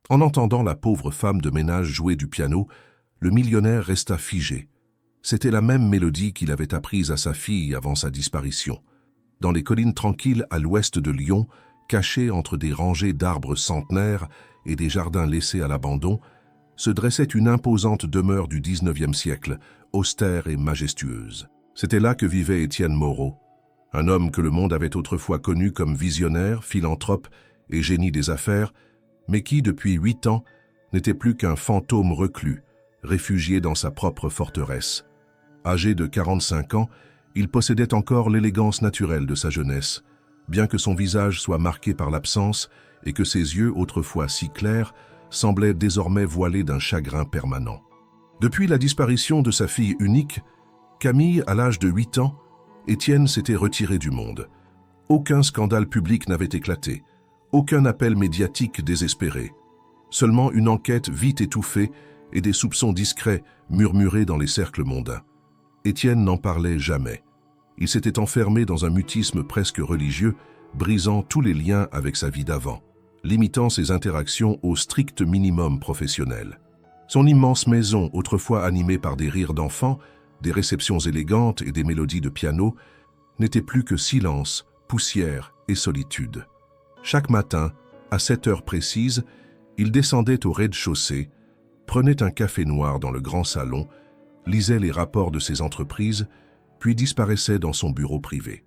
En entendant la pauvre femme de ménage jouer du piano, le millionnaire resta figé. C'était la même mélodie qu'il avait apprise à sa fille avant sa disparition. Dans les collines tranquilles à l'ouest de Lyon, cachées entre des rangées d'arbres centenaires et des jardins laissés à l'abandon, se dressait une imposante demeure du XIXe siècle, austère et majestueuse. C'était là que vivait Étienne Moreau, un homme que le monde avait autrefois connu comme visionnaire, philanthrope et génie des affaires, mais qui, depuis 8 ans, n'était plus qu'un fantôme reclus, réfugié dans sa propre forteresse. Âgé de 45 ans, il possédait encore l'élégance naturelle de sa jeunesse, bien que son visage soit marqué par l'absence et que ses yeux, autrefois si clairs, semblaient désormais voilés d'un chagrin permanent. Depuis la disparition de sa fille unique, Camille, à l'âge de 8 ans, Étienne s'était retiré du monde. Aucun scandale public n'avait éclaté, aucun appel médiatique désespéré. Seulement une enquête vite étouffée et des soupçons discrets murmurés dans les cercles mondains. Étienne n'en parlait jamais. Il s'était enfermé dans un mutisme presque religieux, brisant tous les liens avec sa vie d'avant, limitant ses interactions au strict minimum professionnel. Son immense maison, autrefois animée par des rires d'enfants, des réceptions élégantes et des mélodies de piano, n'était plus que silence, poussière et solitude. Chaque matin, à 7 heures précises, il descendait au rez-de-chaussée, prenait un café noir dans le grand salon, lisait les rapports de ses entreprises, puis disparaissait dans son bureau privé.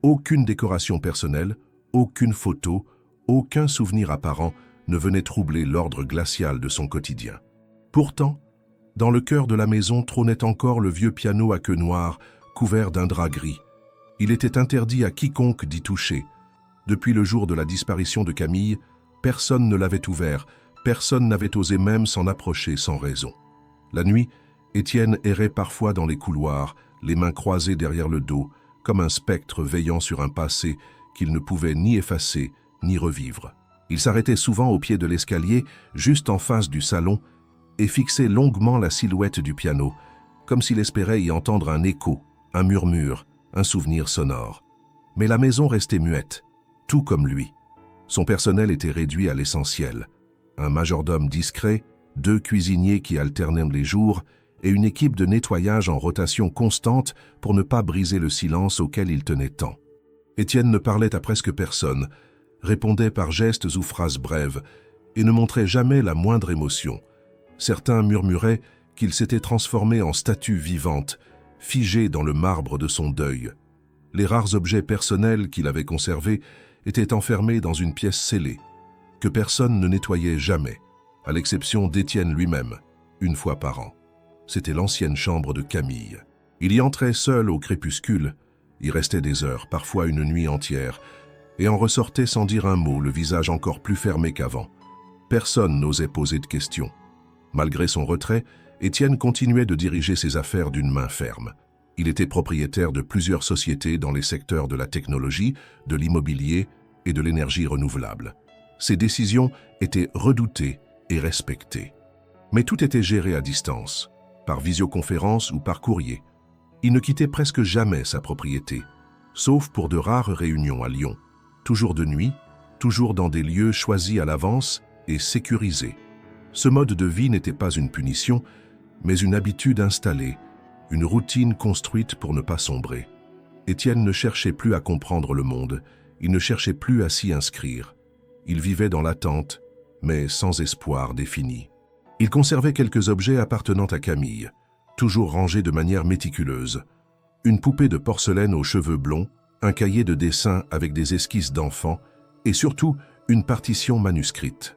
Aucune décoration personnelle, aucune photo, aucun souvenir apparent ne venait troubler l'ordre glacial de son quotidien. Pourtant, dans le cœur de la maison trônait encore le vieux piano à queue noire, couvert d'un drap gris. Il était interdit à quiconque d'y toucher. Depuis le jour de la disparition de Camille, personne ne l'avait ouvert, personne n'avait osé même s'en approcher sans raison. La nuit, Étienne errait parfois dans les couloirs, les mains croisées derrière le dos, comme un spectre veillant sur un passé qu'il ne pouvait ni effacer, ni revivre. Il s'arrêtait souvent au pied de l'escalier, juste en face du salon, et fixait longuement la silhouette du piano, comme s'il espérait y entendre un écho, un murmure, un souvenir sonore. Mais la maison restait muette, tout comme lui. Son personnel était réduit à l'essentiel. Un majordome discret, 2 cuisiniers qui alternaient les jours, et une équipe de nettoyage en rotation constante pour ne pas briser le silence auquel il tenait tant. Étienne ne parlait à presque personne, répondait par gestes ou phrases brèves, et ne montrait jamais la moindre émotion. Certains murmuraient qu'il s'était transformé en statue vivante, figée dans le marbre de son deuil. Les rares objets personnels qu'il avait conservés étaient enfermés dans une pièce scellée, que personne ne nettoyait jamais, à l'exception d'Étienne lui-même, une fois par an. C'était l'ancienne chambre de Camille. Il y entrait seul au crépuscule, y restait des heures, parfois une nuit entière, et en ressortait sans dire un mot, le visage encore plus fermé qu'avant. Personne n'osait poser de questions. Malgré son retrait, Étienne continuait de diriger ses affaires d'une main ferme. Il était propriétaire de plusieurs sociétés dans les secteurs de la technologie, de l'immobilier et de l'énergie renouvelable. Ses décisions étaient redoutées et respectées. Mais tout était géré à distance, par visioconférence ou par courrier. Il ne quittait presque jamais sa propriété, sauf pour de rares réunions à Lyon, toujours de nuit, toujours dans des lieux choisis à l'avance et sécurisés. Ce mode de vie n'était pas une punition, mais une habitude installée, une routine construite pour ne pas sombrer. Étienne ne cherchait plus à comprendre le monde, il ne cherchait plus à s'y inscrire. Il vivait dans l'attente, mais sans espoir défini. Il conservait quelques objets appartenant à Camille, toujours rangés de manière méticuleuse. Une poupée de porcelaine aux cheveux blonds, un cahier de dessin avec des esquisses d'enfants et surtout une partition manuscrite.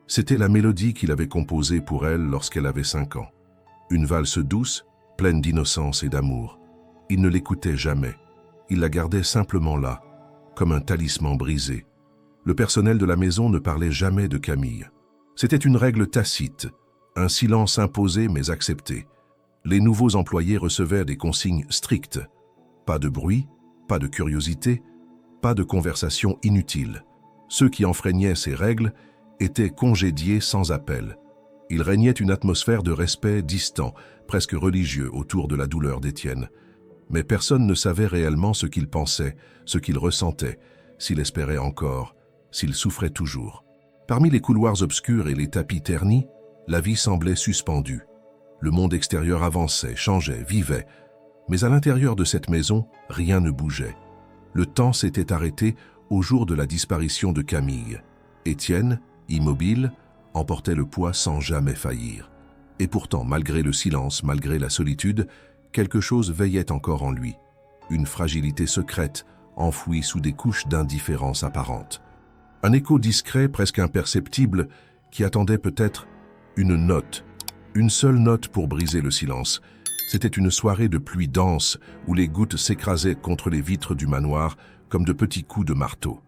C'était la mélodie qu'il avait composée pour elle lorsqu'elle avait 5 ans. Une valse douce, pleine d'innocence et d'amour. Il ne l'écoutait jamais. Il la gardait simplement là, comme un talisman brisé. Le personnel de la maison ne parlait jamais de Camille. C'était une règle tacite, un silence imposé mais accepté. Les nouveaux employés recevaient des consignes strictes. Pas de bruit, pas de curiosité, pas de conversation inutile. Ceux qui enfreignaient ces règles étaient congédiés sans appel. Il régnait une atmosphère de respect distant, presque religieux, autour de la douleur d'Étienne. Mais personne ne savait réellement ce qu'il pensait, ce qu'il ressentait, s'il espérait encore, s'il souffrait toujours. Parmi les couloirs obscurs et les tapis ternis, la vie semblait suspendue. Le monde extérieur avançait, changeait, vivait. Mais à l'intérieur de cette maison, rien ne bougeait. Le temps s'était arrêté au jour de la disparition de Camille. Étienne, immobile, emportait le poids sans jamais faillir. Et pourtant, malgré le silence, malgré la solitude, quelque chose veillait encore en lui. Une fragilité secrète, enfouie sous des couches d'indifférence apparente. Un écho discret, presque imperceptible, qui attendait peut-être une note. Une seule note pour briser le silence. C'était une soirée de pluie dense où les gouttes s'écrasaient contre les vitres du manoir comme de petits coups de marteau.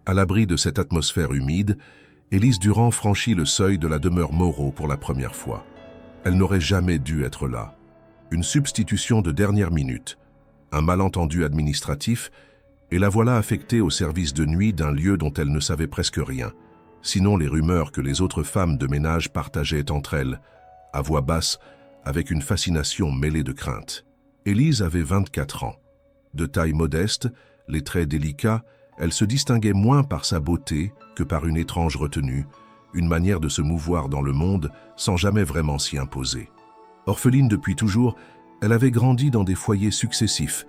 À l'abri de cette atmosphère humide, Élise Durand franchit le seuil de la demeure Moreau pour la première fois. Elle n'aurait jamais dû être là. Une substitution de dernière minute, un malentendu administratif, et la voilà affectée au service de nuit d'un lieu dont elle ne savait presque rien, sinon les rumeurs que les autres femmes de ménage partageaient entre elles, à voix basse, avec une fascination mêlée de crainte. Élise avait 24 ans. De taille modeste, les traits délicats, elle se distinguait moins par sa beauté que par une étrange retenue, une manière de se mouvoir dans le monde sans jamais vraiment s'y imposer. Orpheline depuis toujours, elle avait grandi dans des foyers successifs,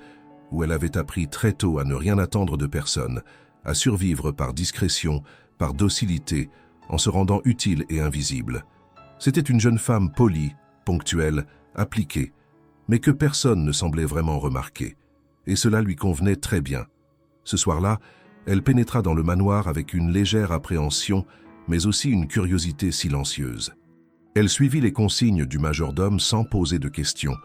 où elle avait appris très tôt à ne rien attendre de personne, à survivre par discrétion, par docilité, en se rendant utile et invisible. C'était une jeune femme polie, ponctuelle, appliquée, mais que personne ne semblait vraiment remarquer. Et cela lui convenait très bien. Ce soir-là, elle pénétra dans le manoir avec une légère appréhension, mais aussi une curiosité silencieuse. Elle suivit les consignes du majordome sans poser de questions,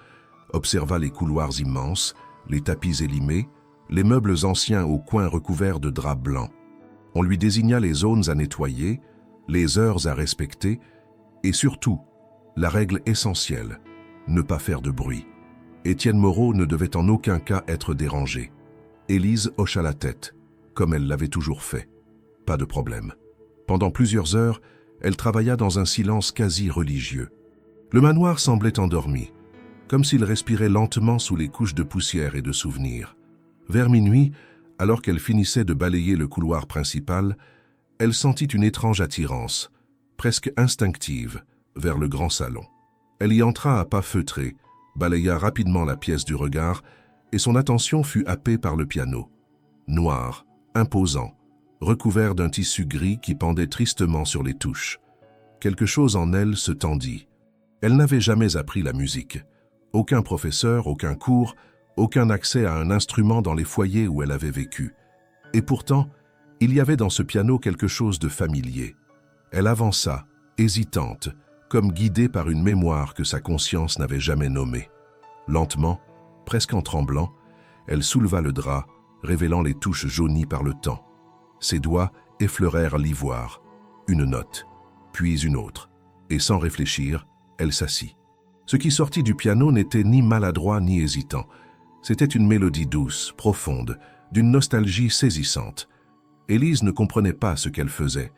observa les couloirs immenses, les tapis élimés, les meubles anciens aux coins recouverts de draps blancs. On lui désigna les zones à nettoyer, les heures à respecter, et surtout, la règle essentielle, ne pas faire de bruit. Étienne Moreau ne devait en aucun cas être dérangé. Élise hocha la tête, comme elle l'avait toujours fait. Pas de problème. Pendant plusieurs heures, elle travailla dans un silence quasi religieux. Le manoir semblait endormi, comme s'il respirait lentement sous les couches de poussière et de souvenirs. Vers minuit, alors qu'elle finissait de balayer le couloir principal, elle sentit une étrange attirance, presque instinctive, vers le grand salon. Elle y entra à pas feutrés, balaya rapidement la pièce du regard, et son attention fut happée par le piano. Noir, imposant, recouvert d'un tissu gris qui pendait tristement sur les touches. Quelque chose en elle se tendit. Elle n'avait jamais appris la musique. Aucun professeur, aucun cours, aucun accès à un instrument dans les foyers où elle avait vécu. Et pourtant, il y avait dans ce piano quelque chose de familier. Elle avança, hésitante, comme guidée par une mémoire que sa conscience n'avait jamais nommée. Lentement, presque en tremblant, elle souleva le drap, révélant les touches jaunies par le temps. Ses doigts effleurèrent l'ivoire, une note, puis une autre, et sans réfléchir, elle s'assit. Ce qui sortit du piano n'était ni maladroit ni hésitant. C'était une mélodie douce, profonde, d'une nostalgie saisissante. Élise ne comprenait pas ce qu'elle faisait.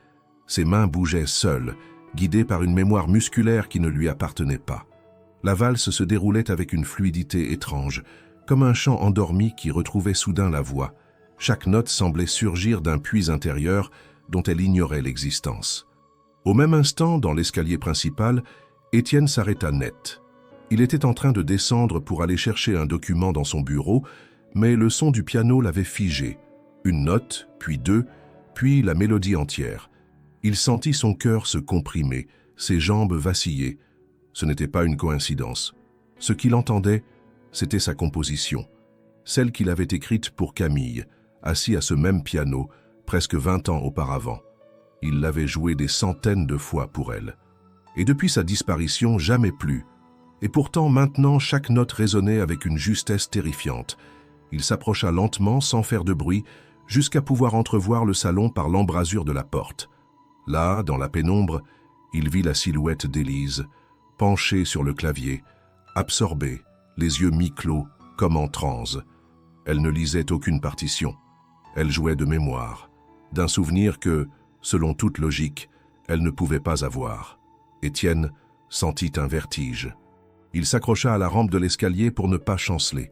Ses mains bougeaient seules, guidées par une mémoire musculaire qui ne lui appartenait pas. La valse se déroulait avec une fluidité étrange, comme un chant endormi qui retrouvait soudain la voix. Chaque note semblait surgir d'un puits intérieur dont elle ignorait l'existence. Au même instant, dans l'escalier principal, Étienne s'arrêta net. Il était en train de descendre pour aller chercher un document dans son bureau, mais le son du piano l'avait figé. Une note, puis deux, puis la mélodie entière. Il sentit son cœur se comprimer, ses jambes vaciller. Ce n'était pas une coïncidence. Ce qu'il entendait, c'était sa composition, celle qu'il avait écrite pour Camille, assis à ce même piano, presque 20 ans auparavant. Il l'avait jouée des centaines de fois pour elle. Et depuis sa disparition, jamais plus. Et pourtant, maintenant, chaque note résonnait avec une justesse terrifiante. Il s'approcha lentement, sans faire de bruit, jusqu'à pouvoir entrevoir le salon par l'embrasure de la porte. Là, dans la pénombre, il vit la silhouette d'Élise, penchée sur le clavier, absorbée, les yeux mi-clos, comme en transe. Elle ne lisait aucune partition. Elle jouait de mémoire, d'un souvenir que, selon toute logique, elle ne pouvait pas avoir. Étienne sentit un vertige. Il s'accrocha à la rampe de l'escalier pour ne pas chanceler.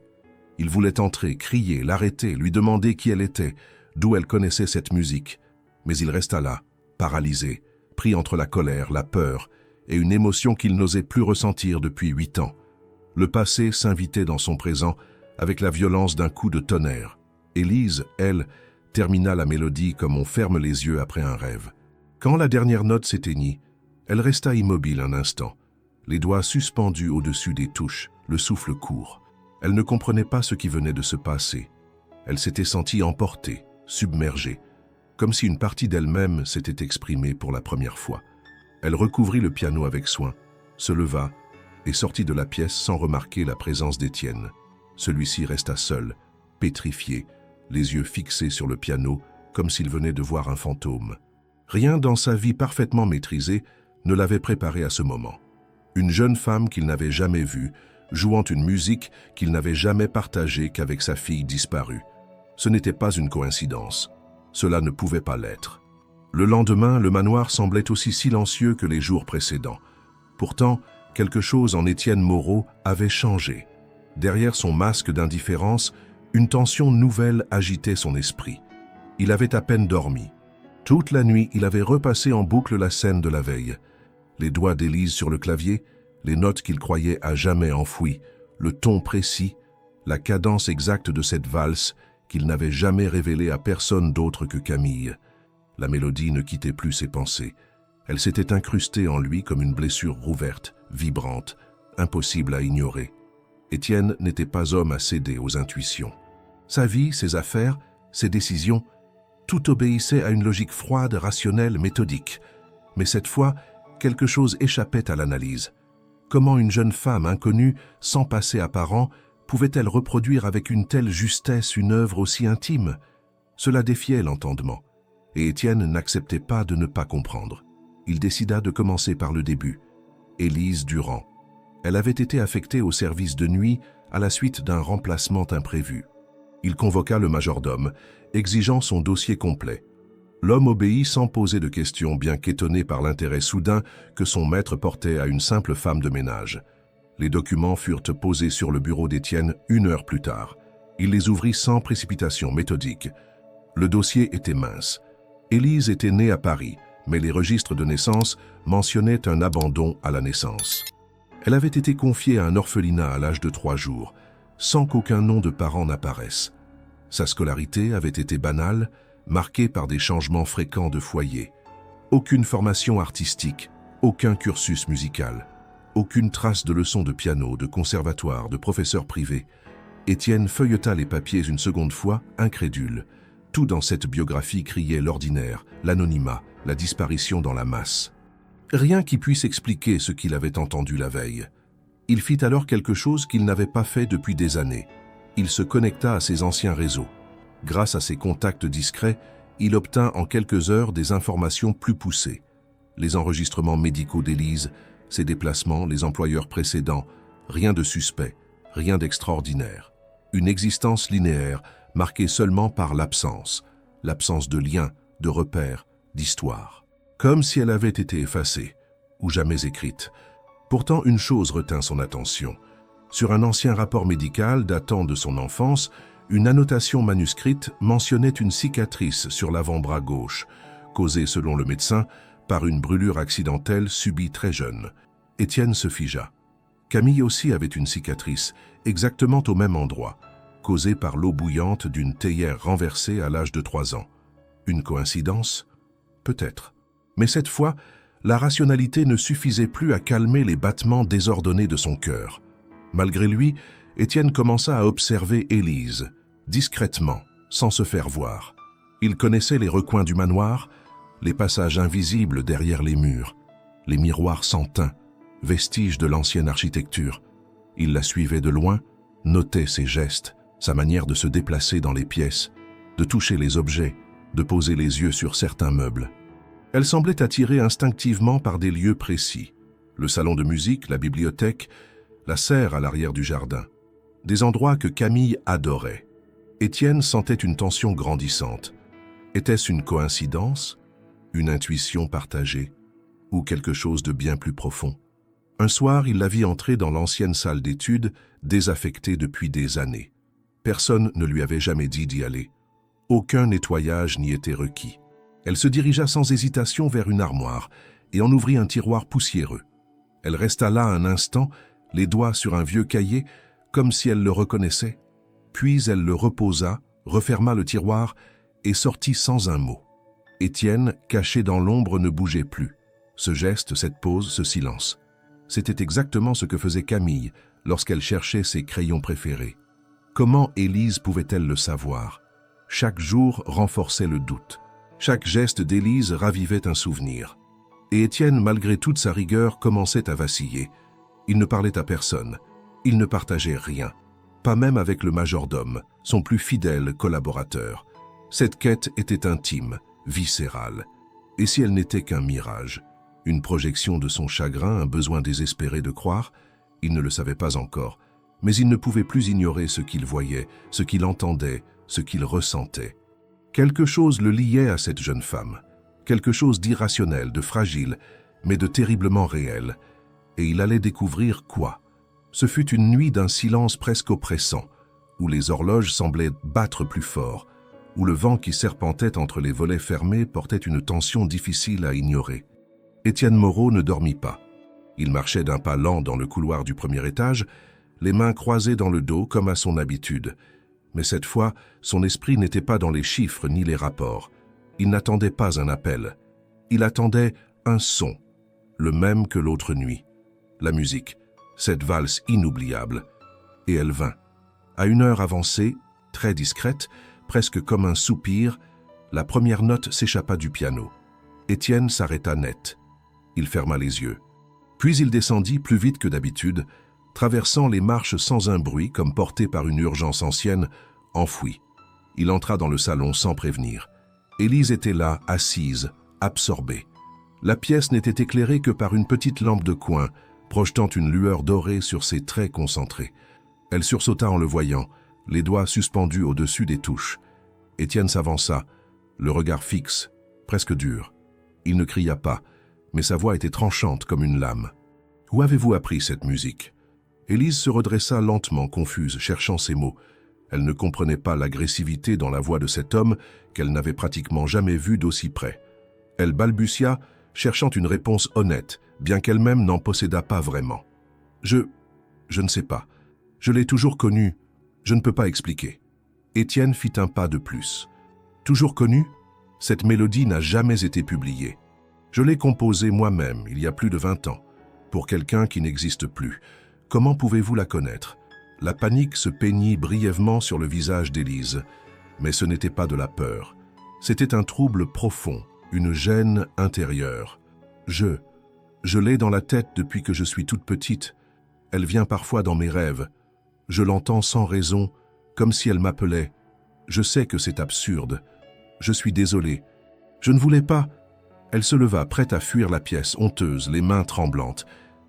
Il voulait entrer, crier, l'arrêter, lui demander qui elle était, d'où elle connaissait cette musique. Mais il resta là, paralysé, pris entre la colère, la peur et une émotion qu'il n'osait plus ressentir depuis 8 ans. Le passé s'invitait dans son présent avec la violence d'un coup de tonnerre. Élise, elle, termina la mélodie comme on ferme les yeux après un rêve. Quand la dernière note s'éteignit, elle resta immobile un instant, les doigts suspendus au-dessus des touches, le souffle court. Elle ne comprenait pas ce qui venait de se passer. Elle s'était sentie emportée, submergée, comme si une partie d'elle-même s'était exprimée pour la première fois. Elle recouvrit le piano avec soin, se leva et sortit de la pièce sans remarquer la présence d'Étienne. Celui-ci resta seul, pétrifié, les yeux fixés sur le piano, comme s'il venait de voir un fantôme. Rien dans sa vie parfaitement maîtrisée ne l'avait préparé à ce moment. Une jeune femme qu'il n'avait jamais vue, jouant une musique qu'il n'avait jamais partagée qu'avec sa fille disparue. Ce n'était pas une coïncidence. Cela ne pouvait pas l'être. Le lendemain, le manoir semblait aussi silencieux que les jours précédents. Pourtant, quelque chose en Étienne Moreau avait changé. Derrière son masque d'indifférence, une tension nouvelle agitait son esprit. Il avait à peine dormi. Toute la nuit, il avait repassé en boucle la scène de la veille. Les doigts d'Élise sur le clavier, les notes qu'il croyait à jamais enfouies, le ton précis, la cadence exacte de cette valse qu'il n'avait jamais révélée à personne d'autre que Camille. La mélodie ne quittait plus ses pensées. Elle s'était incrustée en lui comme une blessure rouverte, vibrante, impossible à ignorer. Étienne n'était pas homme à céder aux intuitions. Sa vie, ses affaires, ses décisions, tout obéissait à une logique froide, rationnelle, méthodique. Mais cette fois, quelque chose échappait à l'analyse. Comment une jeune femme inconnue, sans passé apparent, pouvait-elle reproduire avec une telle justesse une œuvre aussi intime? Cela défiait l'entendement, et Étienne n'acceptait pas de ne pas comprendre. Il décida de commencer par le début. Élise Durand. Elle avait été affectée au service de nuit à la suite d'un remplacement imprévu. Il convoqua le majordome, exigeant son dossier complet. L'homme obéit sans poser de questions, bien qu'étonné par l'intérêt soudain que son maître portait à une simple femme de ménage. Les documents furent posés sur le bureau d'Étienne 1 heure plus tard. Il les ouvrit sans précipitation méthodique. Le dossier était mince. Élise était née à Paris, mais les registres de naissance mentionnaient un abandon à la naissance. Elle avait été confiée à un orphelinat à l'âge de 3 jours, sans qu'aucun nom de parent n'apparaisse. Sa scolarité avait été banale, marquée par des changements fréquents de foyer. Aucune formation artistique, aucun cursus musical, aucune trace de leçons de piano, de conservatoire, de professeur privé. Étienne feuilleta les papiers une seconde fois, incrédule. Tout dans cette biographie criait l'ordinaire, l'anonymat, la disparition dans la masse. Rien qui puisse expliquer ce qu'il avait entendu la veille. Il fit alors quelque chose qu'il n'avait pas fait depuis des années. Il se connecta à ses anciens réseaux. Grâce à ses contacts discrets, il obtint en quelques heures des informations plus poussées. Les enregistrements médicaux d'Élise, ses déplacements, les employeurs précédents, rien de suspect, rien d'extraordinaire. Une existence linéaire, marquée seulement par l'absence de liens, de repères, d'histoire. Comme si elle avait été effacée, ou jamais écrite. Pourtant, une chose retint son attention. Sur un ancien rapport médical datant de son enfance, une annotation manuscrite mentionnait une cicatrice sur l'avant-bras gauche, causée selon le médecin par une brûlure accidentelle subie très jeune. Étienne se figea. Camille aussi avait une cicatrice, exactement au même endroit, causée par l'eau bouillante d'une théière renversée à l'âge de 3 ans. Une coïncidence? Peut-être. Mais cette fois, la rationalité ne suffisait plus à calmer les battements désordonnés de son cœur. Malgré lui, Étienne commença à observer Élise, discrètement, sans se faire voir. Il connaissait les recoins du manoir, les passages invisibles derrière les murs, les miroirs sans teint, vestiges de l'ancienne architecture. Il la suivait de loin, notait ses gestes, sa manière de se déplacer dans les pièces, de toucher les objets, de poser les yeux sur certains meubles. Elle semblait attirée instinctivement par des lieux précis. Le salon de musique, la bibliothèque, la serre à l'arrière du jardin. Des endroits que Camille adorait. Étienne sentait une tension grandissante. Était-ce une coïncidence, une intuition partagée, ou quelque chose de bien plus profond? Un soir, il la vit entrer dans l'ancienne salle d'études, désaffectée depuis des années. Personne ne lui avait jamais dit d'y aller. Aucun nettoyage n'y était requis. Elle se dirigea sans hésitation vers une armoire et en ouvrit un tiroir poussiéreux. Elle resta là un instant, les doigts sur un vieux cahier, comme si elle le reconnaissait. Puis elle le reposa, referma le tiroir et sortit sans un mot. Étienne, caché dans l'ombre, ne bougeait plus. Ce geste, cette pause, ce silence. C'était exactement ce que faisait Camille lorsqu'elle cherchait ses crayons préférés. Comment Élise pouvait-elle le savoir? Chaque jour renforçait le doute. Chaque geste d'Élise ravivait un souvenir. Et Étienne, malgré toute sa rigueur, commençait à vaciller. Il ne parlait à personne. Il ne partageait rien. Pas même avec le majordome, son plus fidèle collaborateur. Cette quête était intime, viscérale. Et si elle n'était qu'un mirage? Une projection de son chagrin, un besoin désespéré de croire? Il ne le savait pas encore. Mais il ne pouvait plus ignorer ce qu'il voyait, ce qu'il entendait, ce qu'il ressentait. Quelque chose le liait à cette jeune femme. Quelque chose d'irrationnel, de fragile, mais de terriblement réel. Et il allait découvrir quoi? Ce fut une nuit d'un silence presque oppressant, où les horloges semblaient battre plus fort, où le vent qui serpentait entre les volets fermés portait une tension difficile à ignorer. Étienne Moreau ne dormit pas. Il marchait d'un pas lent dans le couloir du premier étage, les mains croisées dans le dos comme à son habitude. Mais cette fois, son esprit n'était pas dans les chiffres ni les rapports. Il n'attendait pas un appel. Il attendait un son, le même que l'autre nuit. La musique, cette valse inoubliable. Et elle vint. À une heure avancée, très discrète, presque comme un soupir, la première note s'échappa du piano. Étienne s'arrêta net. Il ferma les yeux. Puis il descendit plus vite que d'habitude, traversant les marches sans un bruit comme porté par une urgence ancienne, enfouie. Il entra dans le salon sans prévenir. Élise était là, assise, absorbée. La pièce n'était éclairée que par une petite lampe de coin, projetant une lueur dorée sur ses traits concentrés. Elle sursauta en le voyant, les doigts suspendus au-dessus des touches. Étienne s'avança, le regard fixe, presque dur. Il ne cria pas, mais sa voix était tranchante comme une lame. « Où avez-vous appris cette musique ?» Élise se redressa lentement, confuse, cherchant ses mots. Elle ne comprenait pas l'agressivité dans la voix de cet homme qu'elle n'avait pratiquement jamais vu d'aussi près. Elle balbutia, cherchant une réponse honnête, bien qu'elle-même n'en possédât pas vraiment. « Je ne sais pas. Je l'ai toujours connu. Je ne peux pas expliquer. » Étienne fit un pas de plus. « Toujours connu? Cette mélodie n'a jamais été publiée. Je l'ai composée moi-même, il y a plus de 20 ans, pour quelqu'un qui n'existe plus. Comment pouvez-vous la connaître ?» La panique se peignit brièvement sur le visage d'Élise, mais ce n'était pas de la peur. C'était un trouble profond, une gêne intérieure. Je l'ai dans la tête depuis que je suis toute petite. Elle vient parfois dans mes rêves. Je l'entends sans raison, comme si elle m'appelait. Je sais que c'est absurde. Je suis désolée. Je ne voulais pas. Elle se leva, prête à fuir la pièce, honteuse, les mains tremblantes.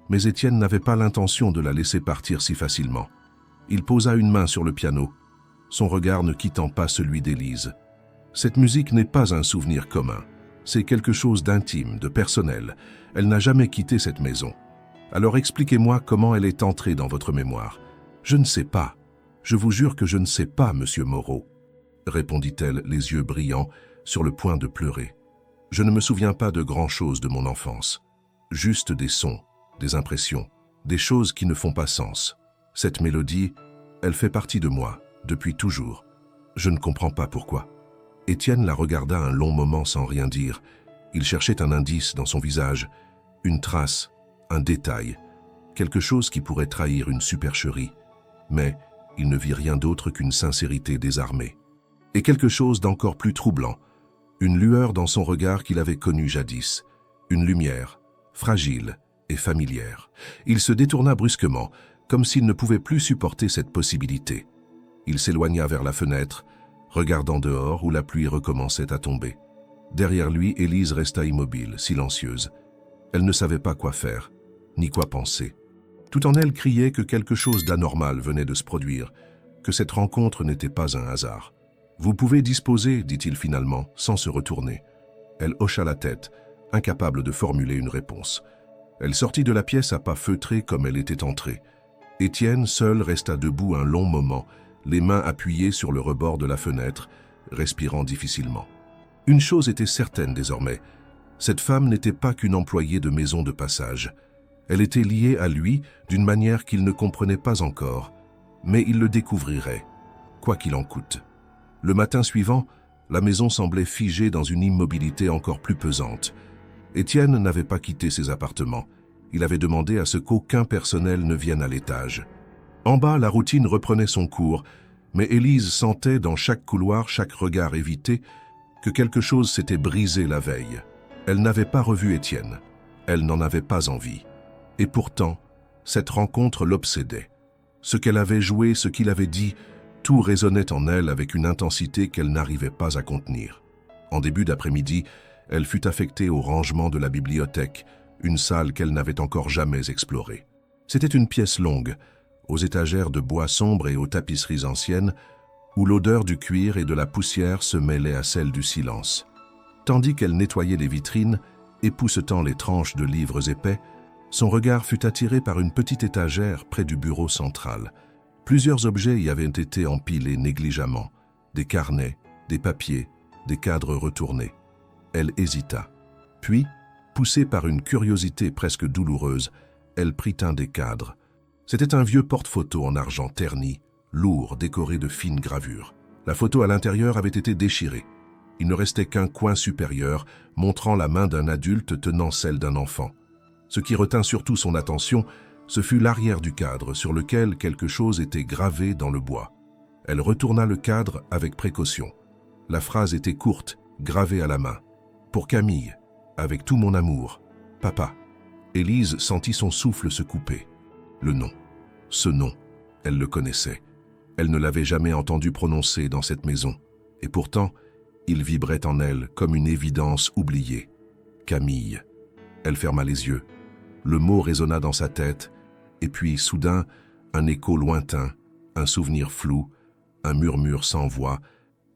Mais Étienne n'avait pas l'intention de la laisser partir si facilement. Il posa une main sur le piano, son regard ne quittant pas celui d'Élise. Cette musique n'est pas un souvenir commun. C'est quelque chose d'intime, de personnel. Elle n'a jamais quitté cette maison. Alors expliquez-moi comment elle est entrée dans votre mémoire. Je ne sais pas. Je vous jure que je ne sais pas, monsieur Moreau, répondit-elle, les yeux brillants, sur le point de pleurer. Je ne me souviens pas de grand-chose de mon enfance. Juste des sons, des impressions, des choses qui ne font pas sens. Cette mélodie, elle fait partie de moi, depuis toujours. Je ne comprends pas pourquoi. Étienne la regarda un long moment sans rien dire. Il cherchait un indice dans son visage, une trace, un détail, quelque chose qui pourrait trahir une supercherie. Mais il ne vit rien d'autre qu'une sincérité désarmée. Et quelque chose d'encore plus troublant, une lueur dans son regard qu'il avait connu jadis, une lumière, fragile et familière. Il se détourna brusquement, comme s'il ne pouvait plus supporter cette possibilité. Il s'éloigna vers la fenêtre, regardant dehors où la pluie recommençait à tomber. Derrière lui, Élise resta immobile, silencieuse. Elle ne savait pas quoi faire, ni quoi penser. Tout en elle criait que quelque chose d'anormal venait de se produire, que cette rencontre n'était pas un hasard. « Vous pouvez disposer, dit-il finalement, sans se retourner. » Elle hocha la tête, incapable de formuler une réponse. Elle sortit de la pièce à pas feutrés comme elle était entrée. Étienne, seul, resta debout un long moment, les mains appuyées sur le rebord de la fenêtre, respirant difficilement. Une chose était certaine désormais, cette femme n'était pas qu'une employée de maison de passage. Elle était liée à lui d'une manière qu'il ne comprenait pas encore, mais il le découvrirait, quoi qu'il en coûte. Le matin suivant, la maison semblait figée dans une immobilité encore plus pesante. Étienne n'avait pas quitté ses appartements. Il avait demandé à ce qu'aucun personnel ne vienne à l'étage. En bas, la routine reprenait son cours, mais Élise sentait dans chaque couloir, chaque regard évité, que quelque chose s'était brisé la veille. Elle n'avait pas revu Étienne. Elle n'en avait pas envie. Et pourtant, cette rencontre l'obsédait. Ce qu'elle avait joué, ce qu'il avait dit, tout résonnait en elle avec une intensité qu'elle n'arrivait pas à contenir. En début d'après-midi, elle fut affectée au rangement de la bibliothèque, une salle qu'elle n'avait encore jamais explorée. C'était une pièce longue, aux étagères de bois sombre et aux tapisseries anciennes, où l'odeur du cuir et de la poussière se mêlait à celle du silence. Tandis qu'elle nettoyait les vitrines, époussetant les tranches de livres épais, son regard fut attiré par une petite étagère près du bureau central. Plusieurs objets y avaient été empilés négligemment, des carnets, des papiers, des cadres retournés. Elle hésita. Puis, poussée par une curiosité presque douloureuse, elle prit un des cadres. C'était un vieux porte-photo en argent terni, lourd, décoré de fines gravures. La photo à l'intérieur avait été déchirée. Il ne restait qu'un coin supérieur, montrant la main d'un adulte tenant celle d'un enfant. Ce qui retint surtout son attention, ce fut l'arrière du cadre sur lequel quelque chose était gravé dans le bois. Elle retourna le cadre avec précaution. La phrase était courte, gravée à la main. « Pour Camille, avec tout mon amour, papa ». Élise sentit son souffle se couper. Le nom. Ce nom, elle le connaissait. Elle ne l'avait jamais entendu prononcer dans cette maison. Et pourtant, il vibrait en elle comme une évidence oubliée. Camille. Elle ferma les yeux. Le mot résonna dans sa tête, et puis, soudain, un écho lointain, un souvenir flou, un murmure sans voix,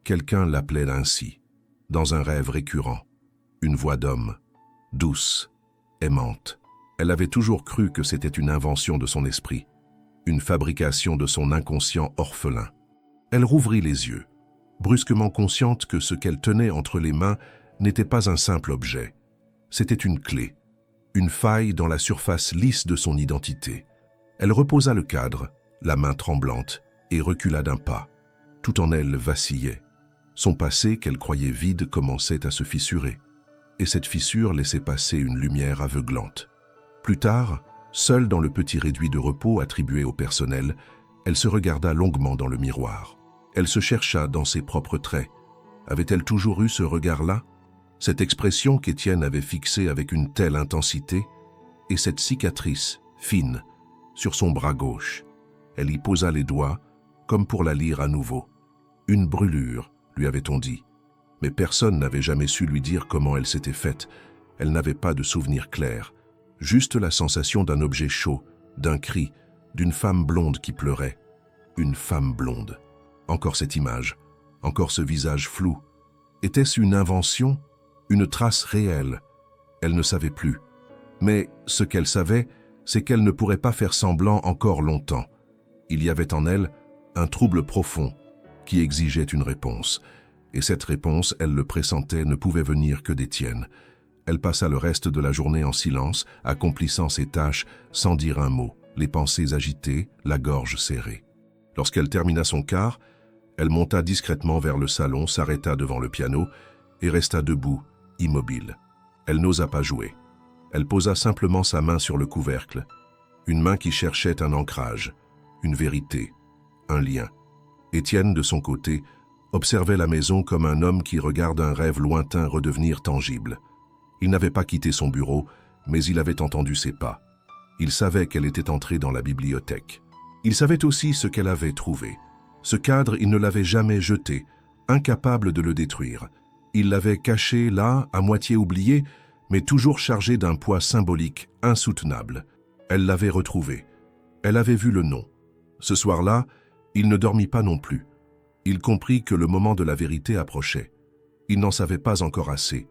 quelqu'un l'appelait ainsi, dans un rêve récurrent. Une voix d'homme, douce, aimante. Elle avait toujours cru que c'était une invention de son esprit, une fabrication de son inconscient orphelin. Elle rouvrit les yeux, brusquement consciente que ce qu'elle tenait entre les mains n'était pas un simple objet. C'était une clé, une faille dans la surface lisse de son identité. Elle reposa le cadre, la main tremblante, et recula d'un pas. Tout en elle vacillait. Son passé, qu'elle croyait vide, commençait à se fissurer. Et cette fissure laissait passer une lumière aveuglante. Plus tard, seule dans le petit réduit de repos attribué au personnel, elle se regarda longuement dans le miroir. Elle se chercha dans ses propres traits. Avait-elle toujours eu ce regard-là? Cette expression qu'Étienne avait fixée avec une telle intensité, et cette cicatrice, fine, sur son bras gauche. Elle y posa les doigts, comme pour la lire à nouveau. Une brûlure, lui avait-on dit. Mais personne n'avait jamais su lui dire comment elle s'était faite. Elle n'avait pas de souvenir clair. Juste la sensation d'un objet chaud, d'un cri, d'une femme blonde qui pleurait. Une femme blonde. Encore cette image, encore ce visage flou. Était-ce une invention? Une trace réelle? Elle ne savait plus. Mais ce qu'elle savait, c'est qu'elle ne pourrait pas faire semblant encore longtemps. Il y avait en elle un trouble profond qui exigeait une réponse. Et cette réponse, elle le pressentait, ne pouvait venir que d'Étienne. Elle passa le reste de la journée en silence, accomplissant ses tâches sans dire un mot, les pensées agitées, la gorge serrée. Lorsqu'elle termina son quart, elle monta discrètement vers le salon, s'arrêta devant le piano et resta debout, immobile. Elle n'osa pas jouer. Elle posa simplement sa main sur le couvercle, une main qui cherchait un ancrage, une vérité, un lien. Étienne, de son côté, observait la maison comme un homme qui regarde un rêve lointain redevenir tangible. Il n'avait pas quitté son bureau, mais il avait entendu ses pas. Il savait qu'elle était entrée dans la bibliothèque. Il savait aussi ce qu'elle avait trouvé. Ce cadre, il ne l'avait jamais jeté, incapable de le détruire. Il l'avait caché là, à moitié oublié, mais toujours chargé d'un poids symbolique insoutenable. Elle l'avait retrouvé. Elle avait vu le nom. Ce soir-là, il ne dormit pas non plus. Il comprit que le moment de la vérité approchait. Il n'en savait pas encore assez.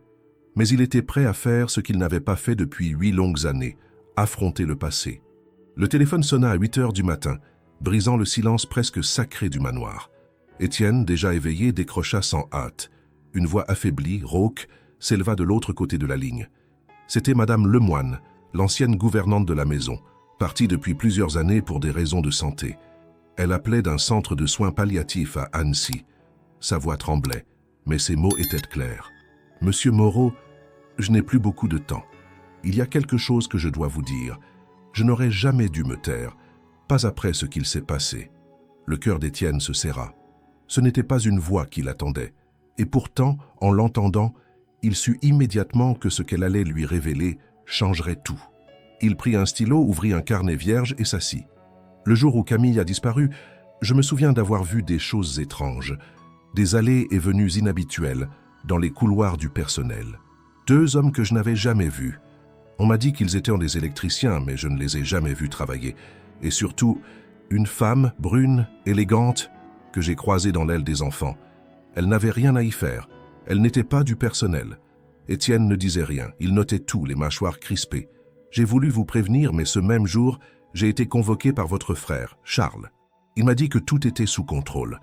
Mais il était prêt à faire ce qu'il n'avait pas fait depuis 8 longues années, affronter le passé. Le téléphone sonna à 8 heures du matin, brisant le silence presque sacré du manoir. Étienne, déjà éveillé, décrocha sans hâte. Une voix affaiblie, rauque, s'éleva de l'autre côté de la ligne. C'était Madame Lemoine, l'ancienne gouvernante de la maison, partie depuis plusieurs années pour des raisons de santé. Elle appelait d'un centre de soins palliatifs à Annecy. Sa voix tremblait, mais ses mots étaient clairs. « Monsieur Moreau, je n'ai plus beaucoup de temps. Il y a quelque chose que je dois vous dire. Je n'aurais jamais dû me taire, pas après ce qu'il s'est passé. » Le cœur d'Étienne se serra. Ce n'était pas une voix qui l'attendait. Et pourtant, en l'entendant, il sut immédiatement que ce qu'elle allait lui révéler changerait tout. Il prit un stylo, ouvrit un carnet vierge et s'assit. Le jour où Camille a disparu, je me souviens d'avoir vu des choses étranges, des allées et venues inhabituelles dans les couloirs du personnel. 2 hommes que je n'avais jamais vus. On m'a dit qu'ils étaient des électriciens, mais je ne les ai jamais vus travailler. Et surtout, une femme brune, élégante, que j'ai croisée dans l'aile des enfants. Elle n'avait rien à y faire. Elle n'était pas du personnel. Étienne ne disait rien. Il notait tout, les mâchoires crispées. J'ai voulu vous prévenir, mais ce même jour, j'ai été convoqué par votre frère, Charles. Il m'a dit que tout était sous contrôle,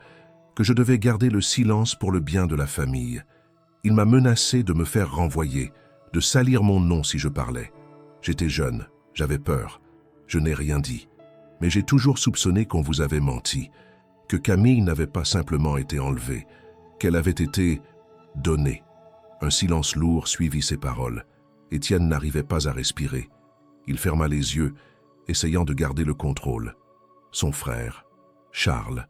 que je devais garder le silence pour le bien de la famille. Il m'a menacé de me faire renvoyer, de salir mon nom si je parlais. J'étais jeune, j'avais peur. Je n'ai rien dit. Mais j'ai toujours soupçonné qu'on vous avait menti, que Camille n'avait pas simplement été enlevée, qu'elle avait été donnée. Un silence lourd suivit ces paroles. Étienne n'arrivait pas à respirer. Il ferma les yeux, essayant de garder le contrôle. Son frère, Charles,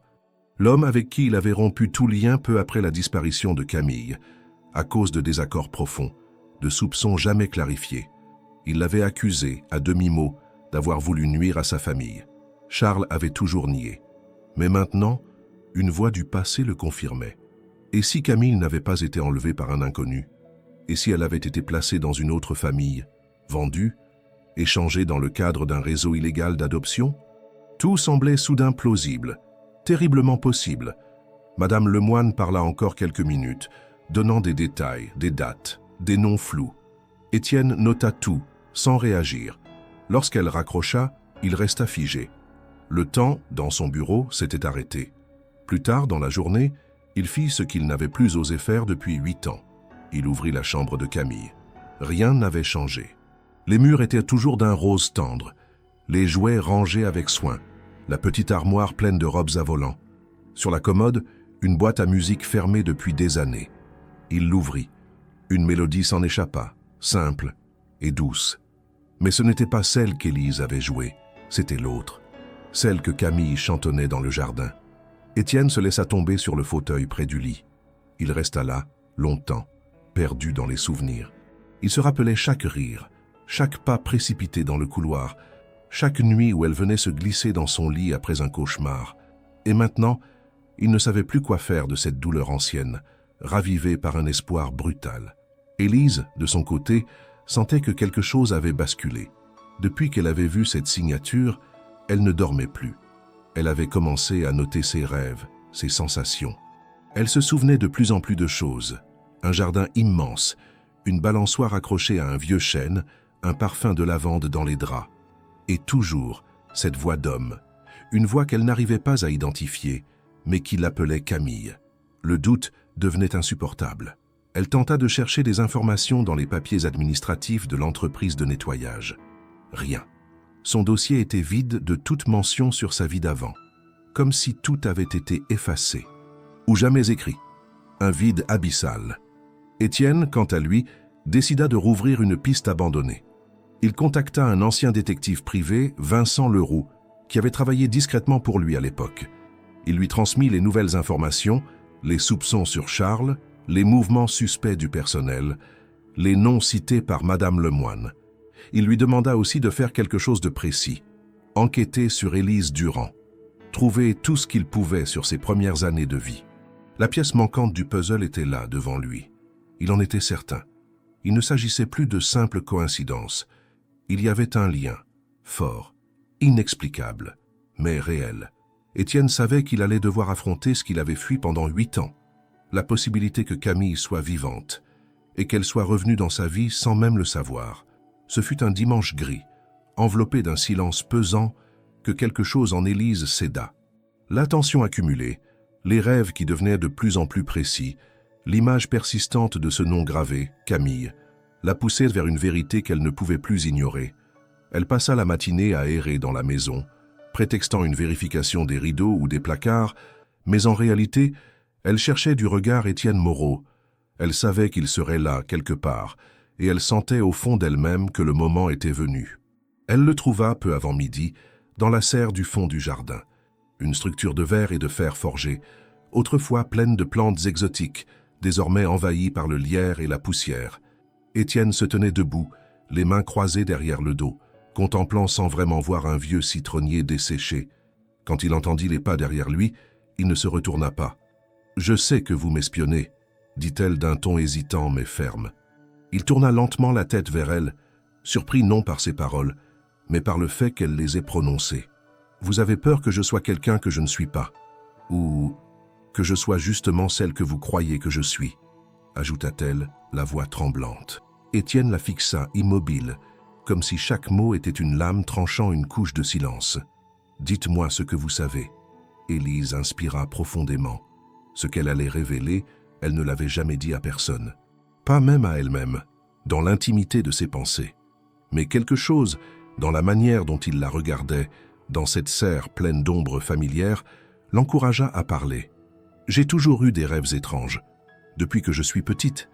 l'homme avec qui il avait rompu tout lien peu après la disparition de Camille, à cause de désaccords profonds, de soupçons jamais clarifiés. Il l'avait accusé, à demi-mot, d'avoir voulu nuire à sa famille. Charles avait toujours nié. Mais maintenant, une voix du passé le confirmait. Et si Camille n'avait pas été enlevée par un inconnu? Et si elle avait été placée dans une autre famille, vendue, échangée dans le cadre d'un réseau illégal d'adoption? Tout semblait soudain plausible, terriblement possible. Madame Lemoine parla encore quelques minutes, donnant des détails, des dates, des noms flous. Étienne nota tout, sans réagir. Lorsqu'elle raccrocha, il resta figé. Le temps, dans son bureau, s'était arrêté. Plus tard, dans la journée, il fit ce qu'il n'avait plus osé faire depuis 8 ans. Il ouvrit la chambre de Camille. Rien n'avait changé. Les murs étaient toujours d'un rose tendre, les jouets rangés avec soin, la petite armoire pleine de robes à volants. Sur la commode, une boîte à musique fermée depuis des années. Il l'ouvrit. Une mélodie s'en échappa, simple et douce. Mais ce n'était pas celle qu'Élise avait jouée, c'était l'autre, celle que Camille chantonnait dans le jardin. Étienne se laissa tomber sur le fauteuil près du lit. Il resta là, longtemps, perdu dans les souvenirs. Il se rappelait chaque rire, chaque pas précipité dans le couloir, chaque nuit où elle venait se glisser dans son lit après un cauchemar. Et maintenant, il ne savait plus quoi faire de cette douleur ancienne, ravivée par un espoir brutal. Élise, de son côté, sentait que quelque chose avait basculé. Depuis qu'elle avait vu cette signature, elle ne dormait plus. Elle avait commencé à noter ses rêves, ses sensations. Elle se souvenait de plus en plus de choses. Un jardin immense, une balançoire accrochée à un vieux chêne, un parfum de lavande dans les draps. Et toujours, cette voix d'homme, une voix qu'elle n'arrivait pas à identifier, mais qui l'appelait Camille. Le doute devenait insupportable. Elle tenta de chercher des informations dans les papiers administratifs de l'entreprise de nettoyage. Rien. Son dossier était vide de toute mention sur sa vie d'avant, comme si tout avait été effacé, ou jamais écrit. Un vide abyssal. Étienne, quant à lui, décida de rouvrir une piste abandonnée. Il contacta un ancien détective privé, Vincent Leroux, qui avait travaillé discrètement pour lui à l'époque. Il lui transmit les nouvelles informations, les soupçons sur Charles, les mouvements suspects du personnel, les noms cités par Madame Lemoine. Il lui demanda aussi de faire quelque chose de précis, enquêter sur Élise Durand, trouver tout ce qu'il pouvait sur ses premières années de vie. La pièce manquante du puzzle était là, devant lui. Il en était certain. Il ne s'agissait plus de simples coïncidences. Il y avait un lien, fort, inexplicable, mais réel. Étienne savait qu'il allait devoir affronter ce qu'il avait fui pendant 8 ans, la possibilité que Camille soit vivante, et qu'elle soit revenue dans sa vie sans même le savoir. Ce fut un dimanche gris, enveloppé d'un silence pesant, que quelque chose en Élise céda. L'attention accumulée, les rêves qui devenaient de plus en plus précis, L'image persistante de ce nom gravé, Camille, la poussait vers une vérité qu'elle ne pouvait plus ignorer. Elle passa la matinée à errer dans la maison, prétextant une vérification des rideaux ou des placards, mais en réalité, elle cherchait du regard Étienne Moreau. Elle savait qu'il serait là, quelque part, et elle sentait au fond d'elle-même que le moment était venu. Elle le trouva, peu avant midi, dans la serre du fond du jardin. Une structure de verre et de fer forgé, autrefois pleine de plantes exotiques, désormais envahie par le lierre et la poussière. Étienne se tenait debout, les mains croisées derrière le dos, contemplant sans vraiment voir un vieux citronnier desséché. Quand il entendit les pas derrière lui, il ne se retourna pas. « Je sais que vous m'espionnez », dit-elle d'un ton hésitant mais ferme. Il tourna lentement la tête vers elle, surpris non par ses paroles, mais par le fait qu'elle les ait prononcées. « Vous avez peur que je sois quelqu'un que je ne suis pas, ou que je sois justement celle que vous croyez que je suis », ajouta-t-elle, la voix tremblante. Étienne la fixa, immobile, comme si chaque mot était une lame tranchant une couche de silence. « Dites-moi ce que vous savez. » Élise inspira profondément. Ce qu'elle allait révéler, elle ne l'avait jamais dit à personne. Pas même à elle-même, dans l'intimité de ses pensées. Mais quelque chose, dans la manière dont il la regardait, dans cette serre pleine d'ombres familières, l'encouragea à parler. « J'ai toujours eu des rêves étranges, depuis que je suis petite.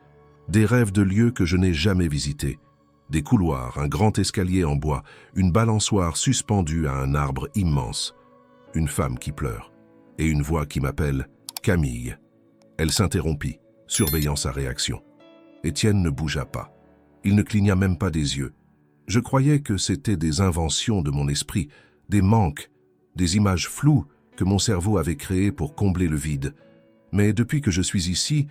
Des rêves de lieux que je n'ai jamais visités. Des couloirs, un grand escalier en bois, une balançoire suspendue à un arbre immense. Une femme qui pleure, et une voix qui m'appelle « Camille ». Elle s'interrompit, surveillant sa réaction. Étienne ne bougea pas. Il ne cligna même pas des yeux. Je croyais que c'était des inventions de mon esprit, des manques, des images floues que mon cerveau avait créées pour combler le vide. Mais depuis que je suis ici,